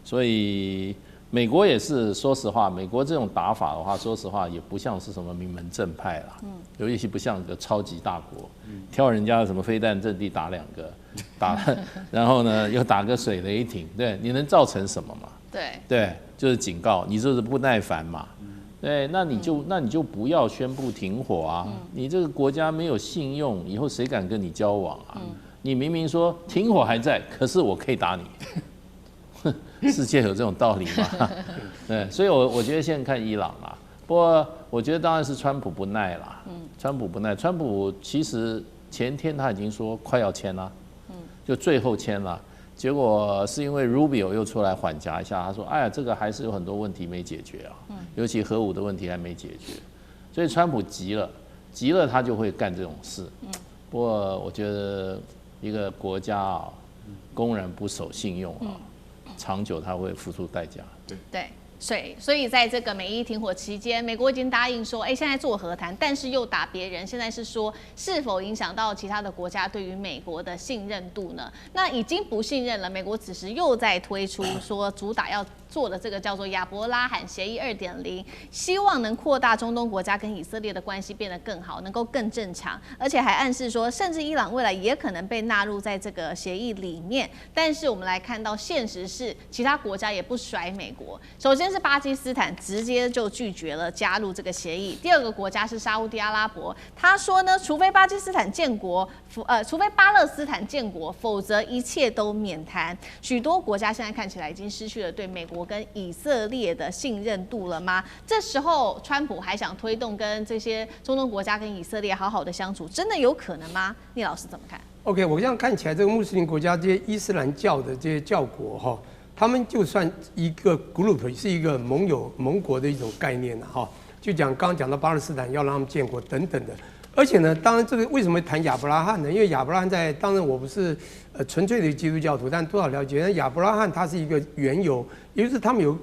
所以美國也是，說實話，美國這種打法的話，說實話也不像是什麼名門正派啦，尤其不像一個超級大國，挑人家的什麼飛彈陣地打2個，然後呢又打個水雷霆，對，你能造成什麼嘛？對，就是警告你，就是不耐煩嘛。对，那你就不要宣布停火啊！你這個國家沒有信用，以後誰敢跟你交往啊？你明明說停火還在，可是我可以打你。世界有這種道理嗎？对，所以我覺得現在看伊朗啦，不過我覺得當然是川普不耐啦。川普不耐，川普其實前天他已經說快要簽了，就最後簽了，結果是因為 Rubio 又出來緩頰一下，他說：“哎呀，這個還是有很多問題沒解決啊，尤其核武的問題還沒解決。”所以川普急了他就會幹這種事。不過我覺得一個國家啊，公然不守信用啊。長久它會付出代價。對，所以在這個美伊停火期間，美國已經答應說，現在做和談，但是又打別人，現在是說是否影響到其他的國家對於美國的信任度呢？那已經不信任了，美國此時又在推出說主打要做的這個叫做亞伯拉罕協議2.0，希望能擴大中東國家跟以色列的關係變得更好，能夠更正常，而且還暗示說，甚至伊朗未來也可能被納入在這個協議裡面。但是我們來看到現實是，其他國家也不甩美國。首先是巴基斯坦直接就拒絕了加入這個協議，第二個國家是沙烏地阿拉伯，他說呢，除非巴勒斯坦建國，否則一切都免談。許多國家現在看起來已經失去了对美國跟以色列的信任度了嗎？這時候川普還想推動跟這些中東國家跟以色列好好的相處，真的有可能嗎？聶老師怎麼看 ？OK， 我這樣看起來，這個穆斯林國家這些伊斯蘭教的這些教國哈，他們就算一個 group 是一個盟國的一種概念哈。就剛剛講到巴勒斯坦要讓他們建國等等的。而且呢，當然這個為什麼談亞伯拉罕呢？因為亞伯拉罕當然我不是純粹的基督教徒，但多少了解，亞伯拉罕他是一個緣由，也就是他們有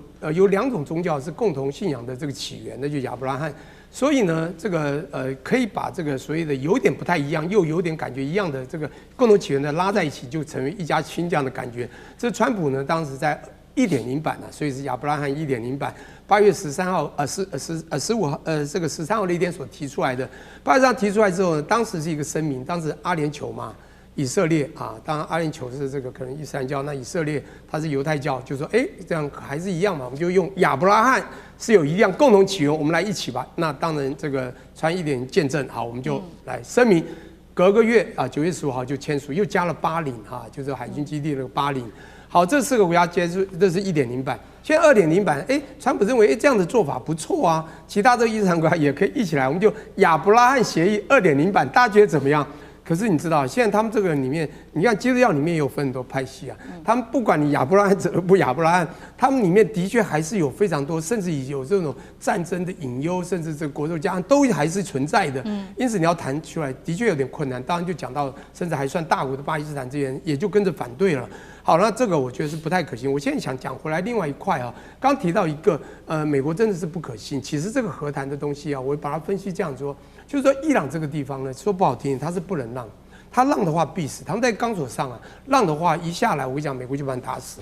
2種宗教是共同信仰的這個起源，那就是亞伯拉罕。所以呢，這個可以把這個所謂的有點不太一樣，又有點感覺一樣的這個共同起源的拉在一起，就成為一家親這樣的感覺。這川普呢，當時在1.0版呢，所以是亞伯拉罕1.0版。8月13號15號這個13號那天所提出來的，8月上提出來之後呢，當時是一個聲明，當時阿聯酋嘛，以色列啊，當然阿聯酋是這個可能伊斯蘭教，那以色列它是猶太教，就說這樣還是一樣嘛，我們就用亞伯拉罕是有一樣共同起源，我們來一起吧。那當然這個傳一點見證，好，我們就來聲明，隔個月啊9月15號就簽署，又加了巴林啊，就是海軍基地那個巴林。好，這4個國家接觸，這是1.0版。現在2.0版，川普認為這樣的做法不錯啊，其他這個伊斯蘭國家也可以一起來，我們就亞伯拉罕協議2.0版，大家覺得怎麼樣？可是你知道，現在他們這個裡面，你看基督教裡面也有分很多派系啊，他們不管你亞伯拉罕不亞伯拉罕，他們裡面的確還是有非常多，甚至有這種戰爭的隱憂，甚至這個國仇家恨都還是存在的。因此你要談出來，的確有點困難。當然就講到，甚至還算大國的巴基斯坦這些人也就跟着反對了。好，那這個我覺得是不太可行。我現在想講回來另外一塊啊，剛提到一個美國真的是不可信。其實這個和談的東西啊，我把它分析這樣說，就是說伊朗這個地方呢，說不好聽，它是不能讓，他讓的話必死。他們在鋼索上啊，讓的話一下來，我跟你講，美國就把你打死。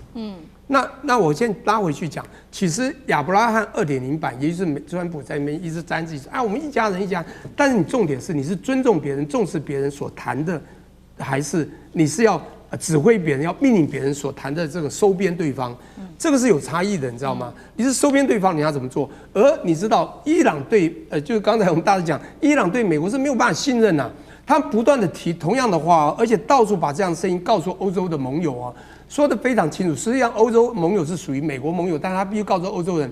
那我先拉回去講，其實亞伯拉罕2.0版，也就是川普在那邊一直沾自己說，我們一家人一家人。但是你重點是，你是尊重別人、重視別人所談的，還是你是要指揮別人，要命令別人所談的這個收編對方，這個是有差異的，你知道嗎？你是收編對方，你要怎麼做？而你知道，伊朗對就是剛才我們大家講，伊朗對美國是沒有辦法信任吶。他不斷的提同樣的話，而且到處把這樣的聲音告訴歐洲的盟友啊，說得非常清楚。實際上，歐洲盟友是屬於美國盟友，但是他必須告訴歐洲人，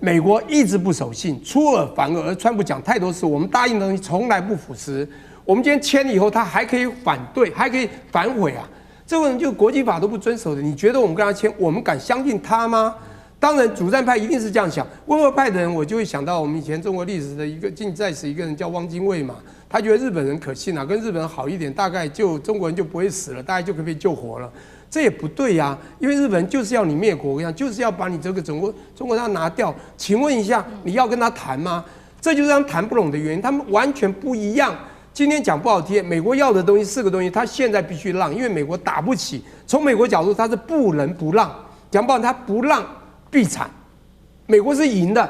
美國一直不守信，出爾反爾。而川普講太多次，我們答應的東西從來不符實。我們今天簽了以後，他還可以反對，還可以反悔啊。這個人就國際法都不遵守的，你覺得我們跟他簽，我們敢相信他嗎？當然，主戰派一定是這樣想。溫和派的人，我就會想到我們以前中國歷史的一個近在史一個人叫汪精衛嘛，他覺得日本人可信啊，跟日本人好一點，大概就中國人就不會死了，大概就可以被救活了。這也不對呀，因為日本人就是要你滅國一樣，就是要把你這個中國人拿掉。請問一下，你要跟他談嗎？這就是他們談不攏的原因，他們完全不一樣。今天講不好聽，美國要的東西4個東西，他現在必須讓，因為美國打不起。從美國角度，他是不能不讓。講不好，他不讓必慘。美國是贏的，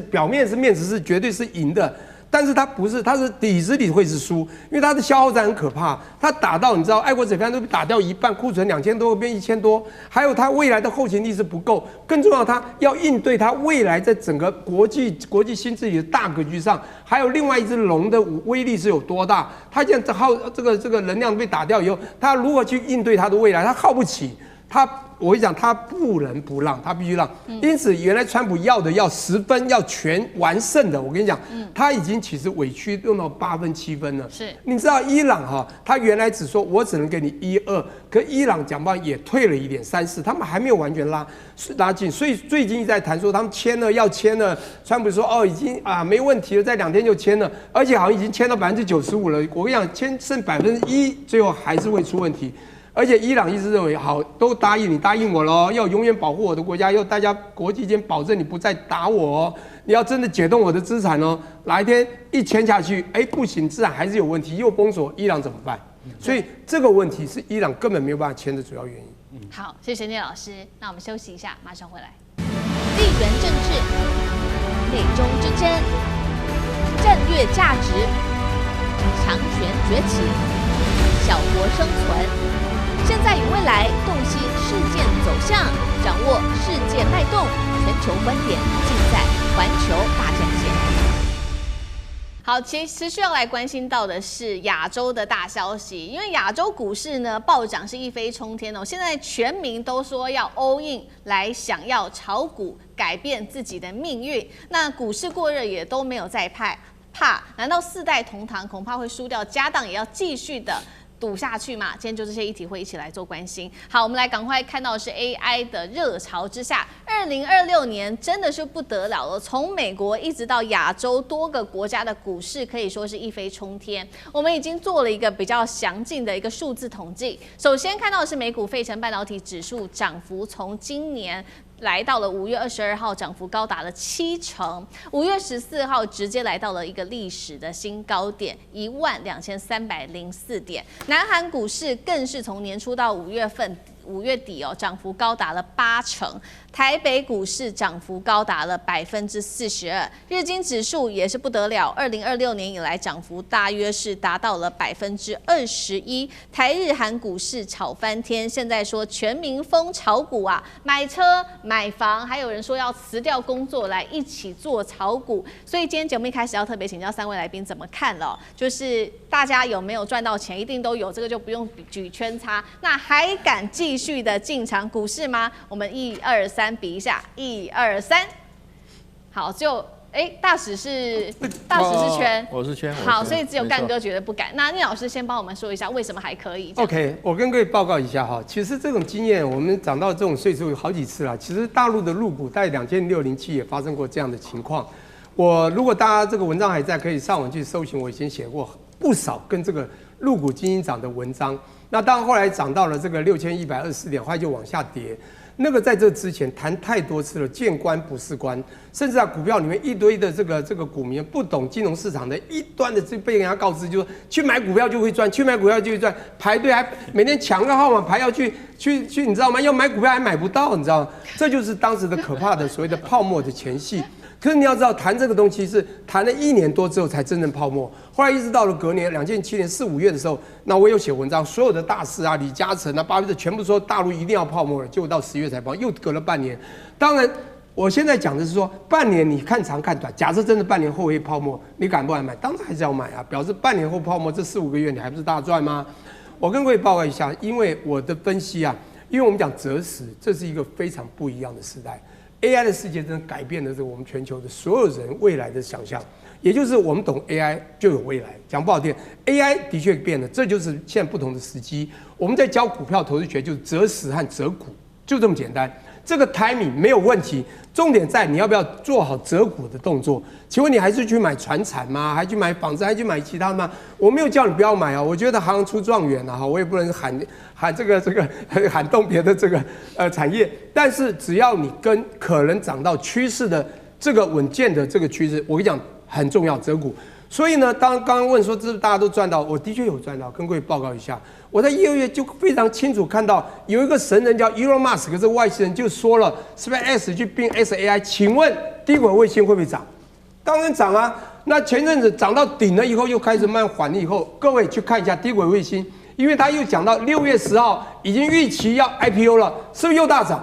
表面是面子是絕對是贏的。但是它不是，它是底子裡會是輸，因為它的消耗戰很可怕。它打到你知道，愛國者飛彈都被打掉一半，庫存2000多變1000多，還有它未來的後勤力是不夠。更重要，它要應對它未來在整個國際新治理的大格局上，還有另外一隻龍的威力是有多大？它現在這個能量被打掉以後，它如何去應對它的未來？它耗不起。我跟你講，他不能不讓，他必須讓。因此，原來川普要的要10分，要全完勝的。我跟你講，他已經其實委屈用到8分7分了。是，你知道伊朗哈，他原來只說我只能給你1、2，可伊朗講吧也退了一點3、4，他們還沒有完全拉近。所以最近一直在談說他們要簽了，川普說哦已經沒問題了，在2天就簽了，而且好像已經簽到95%了。我跟你講，簽剩1%，最後還是會出問題。而且伊朗一直認為，好，都答應你，答應我了，要永遠保護我的國家，要大家國際間保證你不再打我哦，你要真的解冻我的資產哦，哪一天一簽下去，不行，資產還是有問題，又封鎖，伊朗怎麼辦？所以這個問題是伊朗根本沒有辦法簽的主要原因。好，謝謝聶老師，那我們休息一下，馬上回來。地緣政治、美中之爭、戰略價值、強權崛起、小國生存。現在與未來，洞悉事件走向，掌握世界脈動，全球觀點盡在環球大戰線。好，其實需要來關心到的是亞洲的大消息，因為亞洲股市呢暴漲是一飛衝天哦，現在全民都說要 all in 來想要炒股改變自己的命運，那股市過熱也都沒有再怕，難道4代同堂恐怕會輸掉家當，也要繼續的賭下去嘛？今天就這些議題會一起來做關心。好，我們來趕快看到的是 AI 的熱潮之下，2026年真的是不得了了。從美國一直到亞洲多個國家的股市可以說是一飛衝天。我們已經做了一個比較詳盡的一個數字統計。首先看到的是美股費城半導體指數漲幅從今年來到了5月22號，漲幅高達了70%，5月14號直接來到了一個歷史的新高點12304點。南韓股市更是從年初到5月底哦，漲幅高達了80%。台北股市漲幅高達了42%，日經指數也是不得了，2026年以來漲幅大約是達到了21%。台日韓股市炒翻天，現在說全民瘋炒股啊，買車買房，還有人說要辭掉工作來一起做炒股。所以今天節目一開始要特別請教3位來賓怎麼看了，就是大家有沒有賺到錢，一定都有，這個就不用舉圈叉。那還敢繼續的進場股市嗎？我們1、2、3比一下，1、2、3，好，就大使是圈，我是圈，好，所以只有幹哥覺得不敢。那聶老師先幫我們說一下為什麼還可以 ？OK， 我跟各位報告一下哈，其實這種經驗我們漲到這種歲數有好幾次了。其實大陸的陸股在2006、07也發生過這樣的情況。如果大家這個文章還在，可以上網去搜尋，我以前寫過不少跟這個陸股基金漲的文章。那當然後來漲到了這個6124點，後來就往下跌。那個在這之前談太多次了，見官不是官，甚至在股票裡面一堆的這個股民不懂金融市場的，一端的就被人家告知，就說去買股票就會賺，去買股票就會賺，排隊還每天搶個號碼牌要去，你知道嗎？要買股票還買不到，你知道嗎？這就是當時的可怕的所謂的泡沫的前夕。可是你要知道，談這個東西是談了1年多之後才真正泡沫。後來一直到了隔年2007年4、5月的時候，那我有寫文章，所有的大師啊，李嘉誠啊、巴菲特全部說大陸一定要泡沫了，結果到10月才泡沫，又隔了半年。當然，我現在講的是說，半年你看長看短，假設真的半年後會泡沫，你敢不敢買？當然還是要買啊，表示半年後泡沫這4、5個月你還不是大賺嗎？我跟各位報告一下，因為我的分析啊，因為我們講擇時，這是一個非常不一樣的時代。AI 的世界真的改變了這個我們全球的所有人未來的想象，也就是我們懂 AI 就有未來。講不好聽 ，AI 的確變了，這就是現在不同的時機。我們在教股票投資學，就是擇時和擇股，就這麼簡單。這個 timing 沒有問題，重點在你要不要做好擇股的動作。請問你還是去買傳產嗎？還去買房子？還去買其他的嗎？我沒有叫你不要買啊，我覺得行出狀元啊，我也不能喊喊動別的這個產業。但是只要你跟可能漲到趨勢的這個穩健的這個趨勢，我跟你講很重要，擇股。所以呢，剛剛問說，是不是大家都賺到？我的確有賺到，跟各位報告一下。我在1、2月就非常清楚看到，有一個神人叫 Elon Musk， 這個外星人就說了 SpaceX 去併 XAI， 請問低軌衛星會不會漲？當然漲啊！那前陣子漲到頂了以後，又開始慢緩了以後，各位去看一下低軌衛星，因為他又講到6月10號已經預期要 IPO 了，是不是又大漲？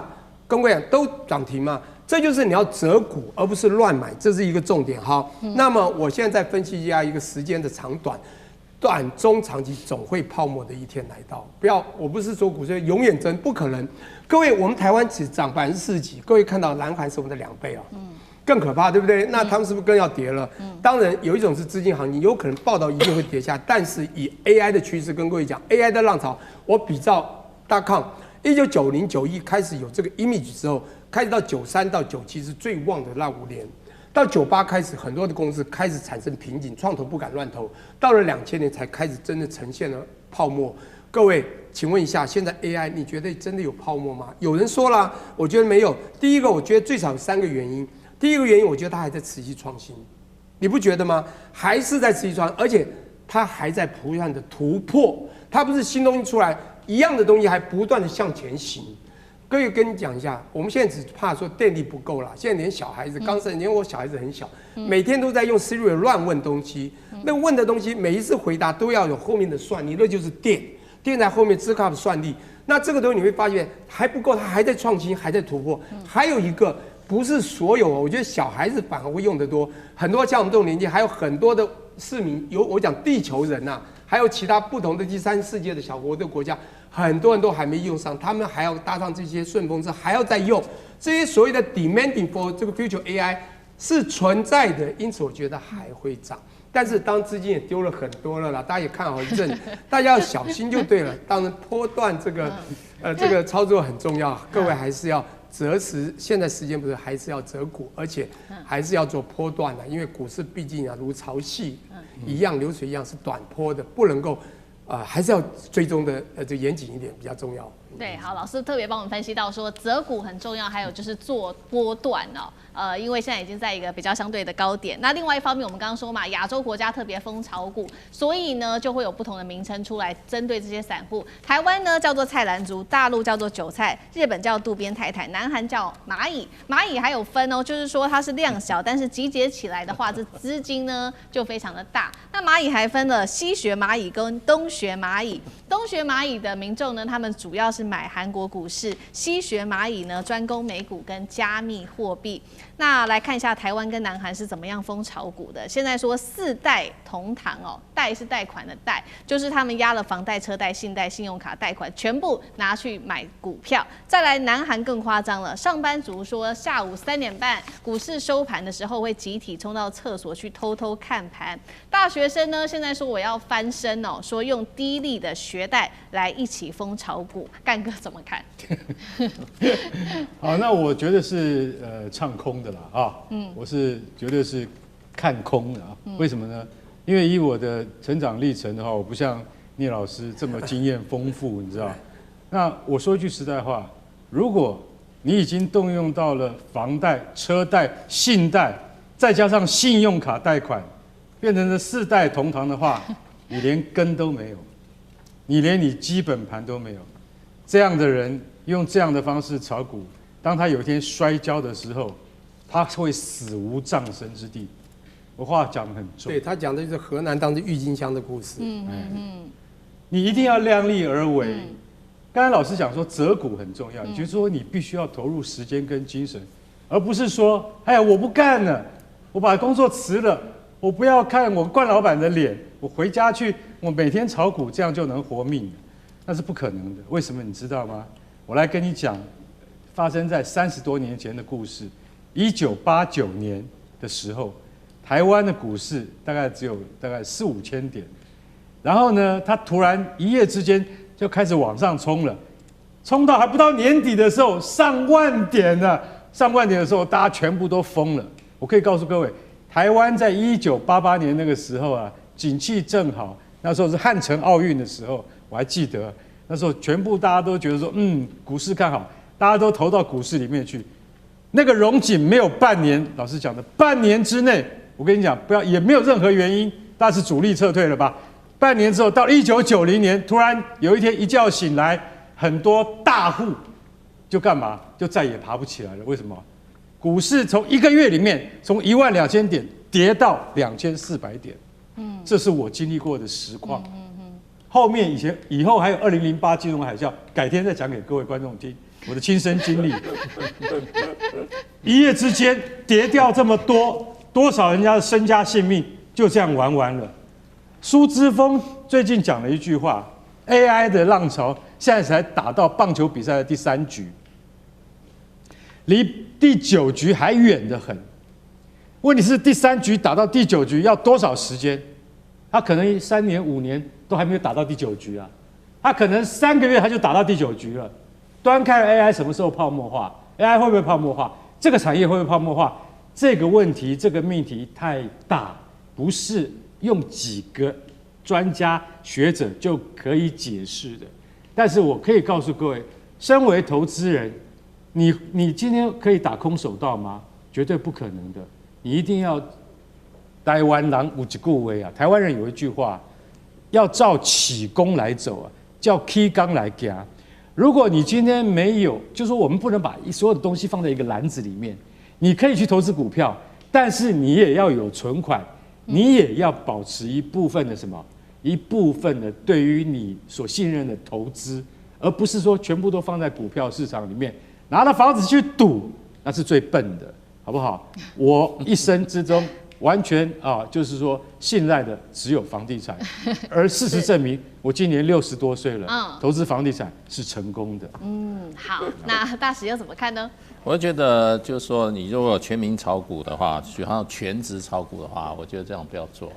各位都漲停嘛？這就是你要擇股，而不是亂買，這是一個重點。好，那麼我現在再分析一下一個時間的長短。短中長期總會泡沫的一天來到，不要，我不是說股市永遠增，不可能。各位，我們台灣只漲40%幾，各位看到南韓是我們的2倍啊，更可怕，對不对？那他們是不是更要跌了？當然，有一種是資金行情，有可能報道一定會跌下，但是以 AI 的趨勢跟各位講 ，AI 的浪潮，我比照大康，1990、91開始有這個 image 之後，開始到93到97是最旺的那5年。到98開始，很多的公司開始產生瓶頸，創投不敢亂投。到了2000年才開始真的呈現了泡沫。各位，請問一下，現在 AI 你覺得真的有泡沫嗎？有人說了，我覺得沒有。第一個，我覺得最少有3個原因。第一個原因，我覺得它還在持續創新，你不覺得嗎？還是在持續創新，而且它還在不斷的突破。它不是新東西出來，一樣的東西還不斷的向前行。各位跟你講一下，我們現在只怕說電力不夠了。現在連小孩子剛生，連我小孩子很小，每天都在用 Siri 亂問東西。那問的東西每一次回答都要有後面的算力，那就是電在後面支靠的算力。那這個東西你會發現還不夠，它還在創新，還在突破。還有一個不是所有，我覺得小孩子反而會用得多。很多像我們這種年紀，還有很多的市民，有我講地球人吶，還有其他不同的第三世界的小國家。很多人都還沒用上，他們還要搭上這些順風車，還要再用這些所謂的 demanding for 這個 future AI 是存在的，因此我覺得還會漲。但是當資金也丟了很多了啦，大家也看好一陣，大家要小心就對了。當然波段這個操作很重要，各位還是要擇時，現在時間不是，還是要擇股，而且還是要做波段的，因為股市畢竟啊如潮汐一樣，流水一樣是短波的，不能夠。還是要追蹤的這嚴謹一點比較重要。對，好，老師特別幫我們分析到說擇股很重要，還有就是做波段哦。因為現在已經在一個比較相對的高點。那另外一方面，我們剛剛說嘛，亞洲國家特別瘋炒股，所以呢就會有不同的名稱出來針對這些散戶。台灣呢叫做菜籃族，大陸叫做韭菜，日本叫渡邊太太，南韓叫螞蟻。螞蟻還有分哦，就是說它是量小，但是集結起來的話，這資金呢就非常的大。那螞蟻還分了西學螞蟻跟東學螞蟻。東學螞蟻的民眾呢，他們主要是買韓國股市；西學螞蟻呢，專攻美股跟加密貨幣。那來看一下台灣跟南韓是怎麼樣瘋炒股的。現在說4代同堂哦，貸是貸款的貸，就是他們押了房貸、車貸、信貸、信用卡貸款，全部拿去買股票。再來南韓更誇張了，上班族說下午3點半股市收盤的時候會集體衝到廁所去偷偷看盤。大學生呢現在說我要翻身哦，說用低利的學貸來一起瘋炒股，幹哥怎麼看？好，那我覺得是唱空的啦啊，我是絕對是看空的啊。為什麼呢？因為以我的成長歷程的話，我不像聶老師這麼經驗豐富，你知道。那我說一句實在話，如果你已經動用到了房貸、車貸、信貸，再加上信用卡貸款，變成了4代同堂的話，你連根都沒有，你連你基本盤都沒有。這樣的人用這樣的方式炒股，當他有一天摔跤的時候，他會死無葬身之地。我話講得很重。對，他講的就是河南當時鬱金香的故事。你一定要量力而為。剛才老師講說擇股很重要，也就是說你必須要投入時間跟精神，而不是說，哎呀我不幹了，我把工作辭了，我不要看我慣老闆的臉，我回家去，我每天炒股，這樣就能活命。那是不可能的。為什麼你知道嗎？我來跟你講，發生在30多年前的故事。1989年的時候，台灣的股市大概只有大概4、5千點，然後呢，它突然一夜之間就開始往上衝了，衝到還不到年底的時候，上萬點了。上萬點的時候，大家全部都瘋了。我可以告訴各位，台灣在1988年那個時候啊，景氣正好，那時候是漢城奧運的時候。我還記得那時候，全部大家都覺得說，股市看好，大家都投到股市裡面去。那個榮景沒有半年，老實講的，半年之內，我跟你講，不要也沒有任何原因，那是主力撤退了吧？半年之後，到1990年，突然有一天一覺醒來，很多大戶就幹嘛？就再也爬不起來了。為什麼？股市從1個月裡面從12000點跌到2400點，這是我經歷過的實況。後面以後還有2008金融海嘯，改天再講給各位觀眾聽我的親身經歷。一夜之間跌掉這麼多，多少人家的身家性命就這樣玩完了。蘇姿豐最近講了一句話 ：AI 的浪潮現在才打到棒球比賽的第3局，離第9局還遠得很。問題是第3局打到第9局要多少時間？他可能3年5年都還沒有打到第9局啊，他可能3個月他就打到第9局了。端看 AI 什麼時候泡沫化 ，AI 会不會泡沫化？這個產業會不會泡沫化？這個問題，這個命題太大，不是用幾個專家學者就可以解釋的。但是我可以告訴各位，身為投資人，你今天可以打空手道嗎？絕對不可能的。你一定要台灣人有一句話啊，台灣人有一句話，要照起功來走啊，叫起鋼來行。如果你今天沒有，就是說我們不能把所有的東西放在一個籃子裡面。你可以去投資股票，但是你也要有存款，你也要保持一部分的什麼？一部分的对於你所信任的投資，而不是說全部都放在股票市場裡面，拿着房子去賭，那是最笨的，好不好？我一生之中完全就是說信賴的只有房地產，而事實證明，我今年60多歲了，投資房地產是成功的。好，那大使又怎麼看呢？我覺得就是說，你如果全民炒股的話，就好像全職炒股的話，我覺得這樣不要做。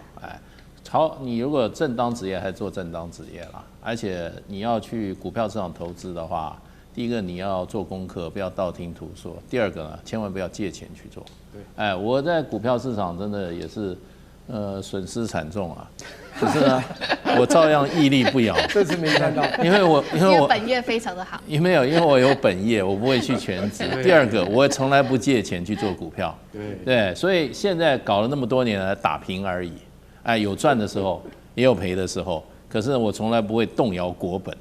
你如果正當職業，還是做正當職業啦。而且你要去股票市場投資的話，第一個你要做功課，不要道聽途說；第二個呢，千萬不要借錢去做。對，我在股票市場真的也是，損失慘重啊。可是呢，我照樣屹立不搖。這次沒看到，因為本業非常的好。因為我有本業，我不會去全職。第二個，我從來不借錢去做股票。對，所以現在搞了那麼多年來打平而已。有賺的時候，也有賠的時候。可是我從來不會動搖國本，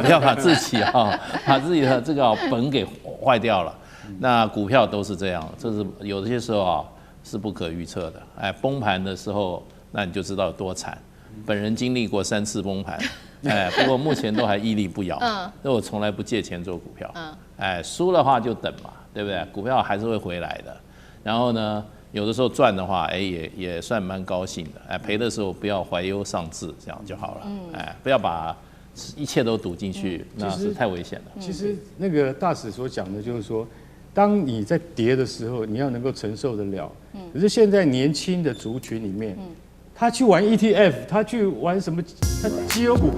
不要把自己的這個本給壞掉了。那股票都是這樣，這是有些時候是不可預測的。崩盤的時候，那你就知道有多慘。本人經歷過3次崩盤，不過目前都還屹立不搖。那我從來不借錢做股票。輸的話就等嘛，對不对？股票還是會回來的。然後呢，有的時候賺的話，也算蠻高興的。賠的時候不要懷憂喪志，這樣就好了。不要把一切都賭進去，那是太危險了。其實那個大使所講的就是說，當你在跌的時候，你要能夠承受得了。可是現在年輕的族群裡面，他去玩 ETF， 他去玩什麼？他績優股，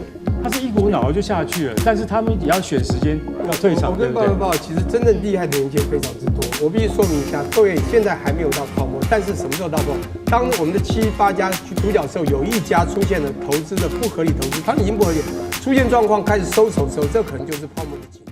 他是一股腦就下去了。但是他們也要選時間，要退場。我跟報告，其實真正厲害的年輕人非常之多。我必須說明一下，各位現在還沒有到泡沫，但是什麼時候到泡沫？當我們的7、8家獨角獸有一家出現了投資的不合理投資，它已經不合理，出現狀況開始收手的時候，這可能就是泡沫的情況。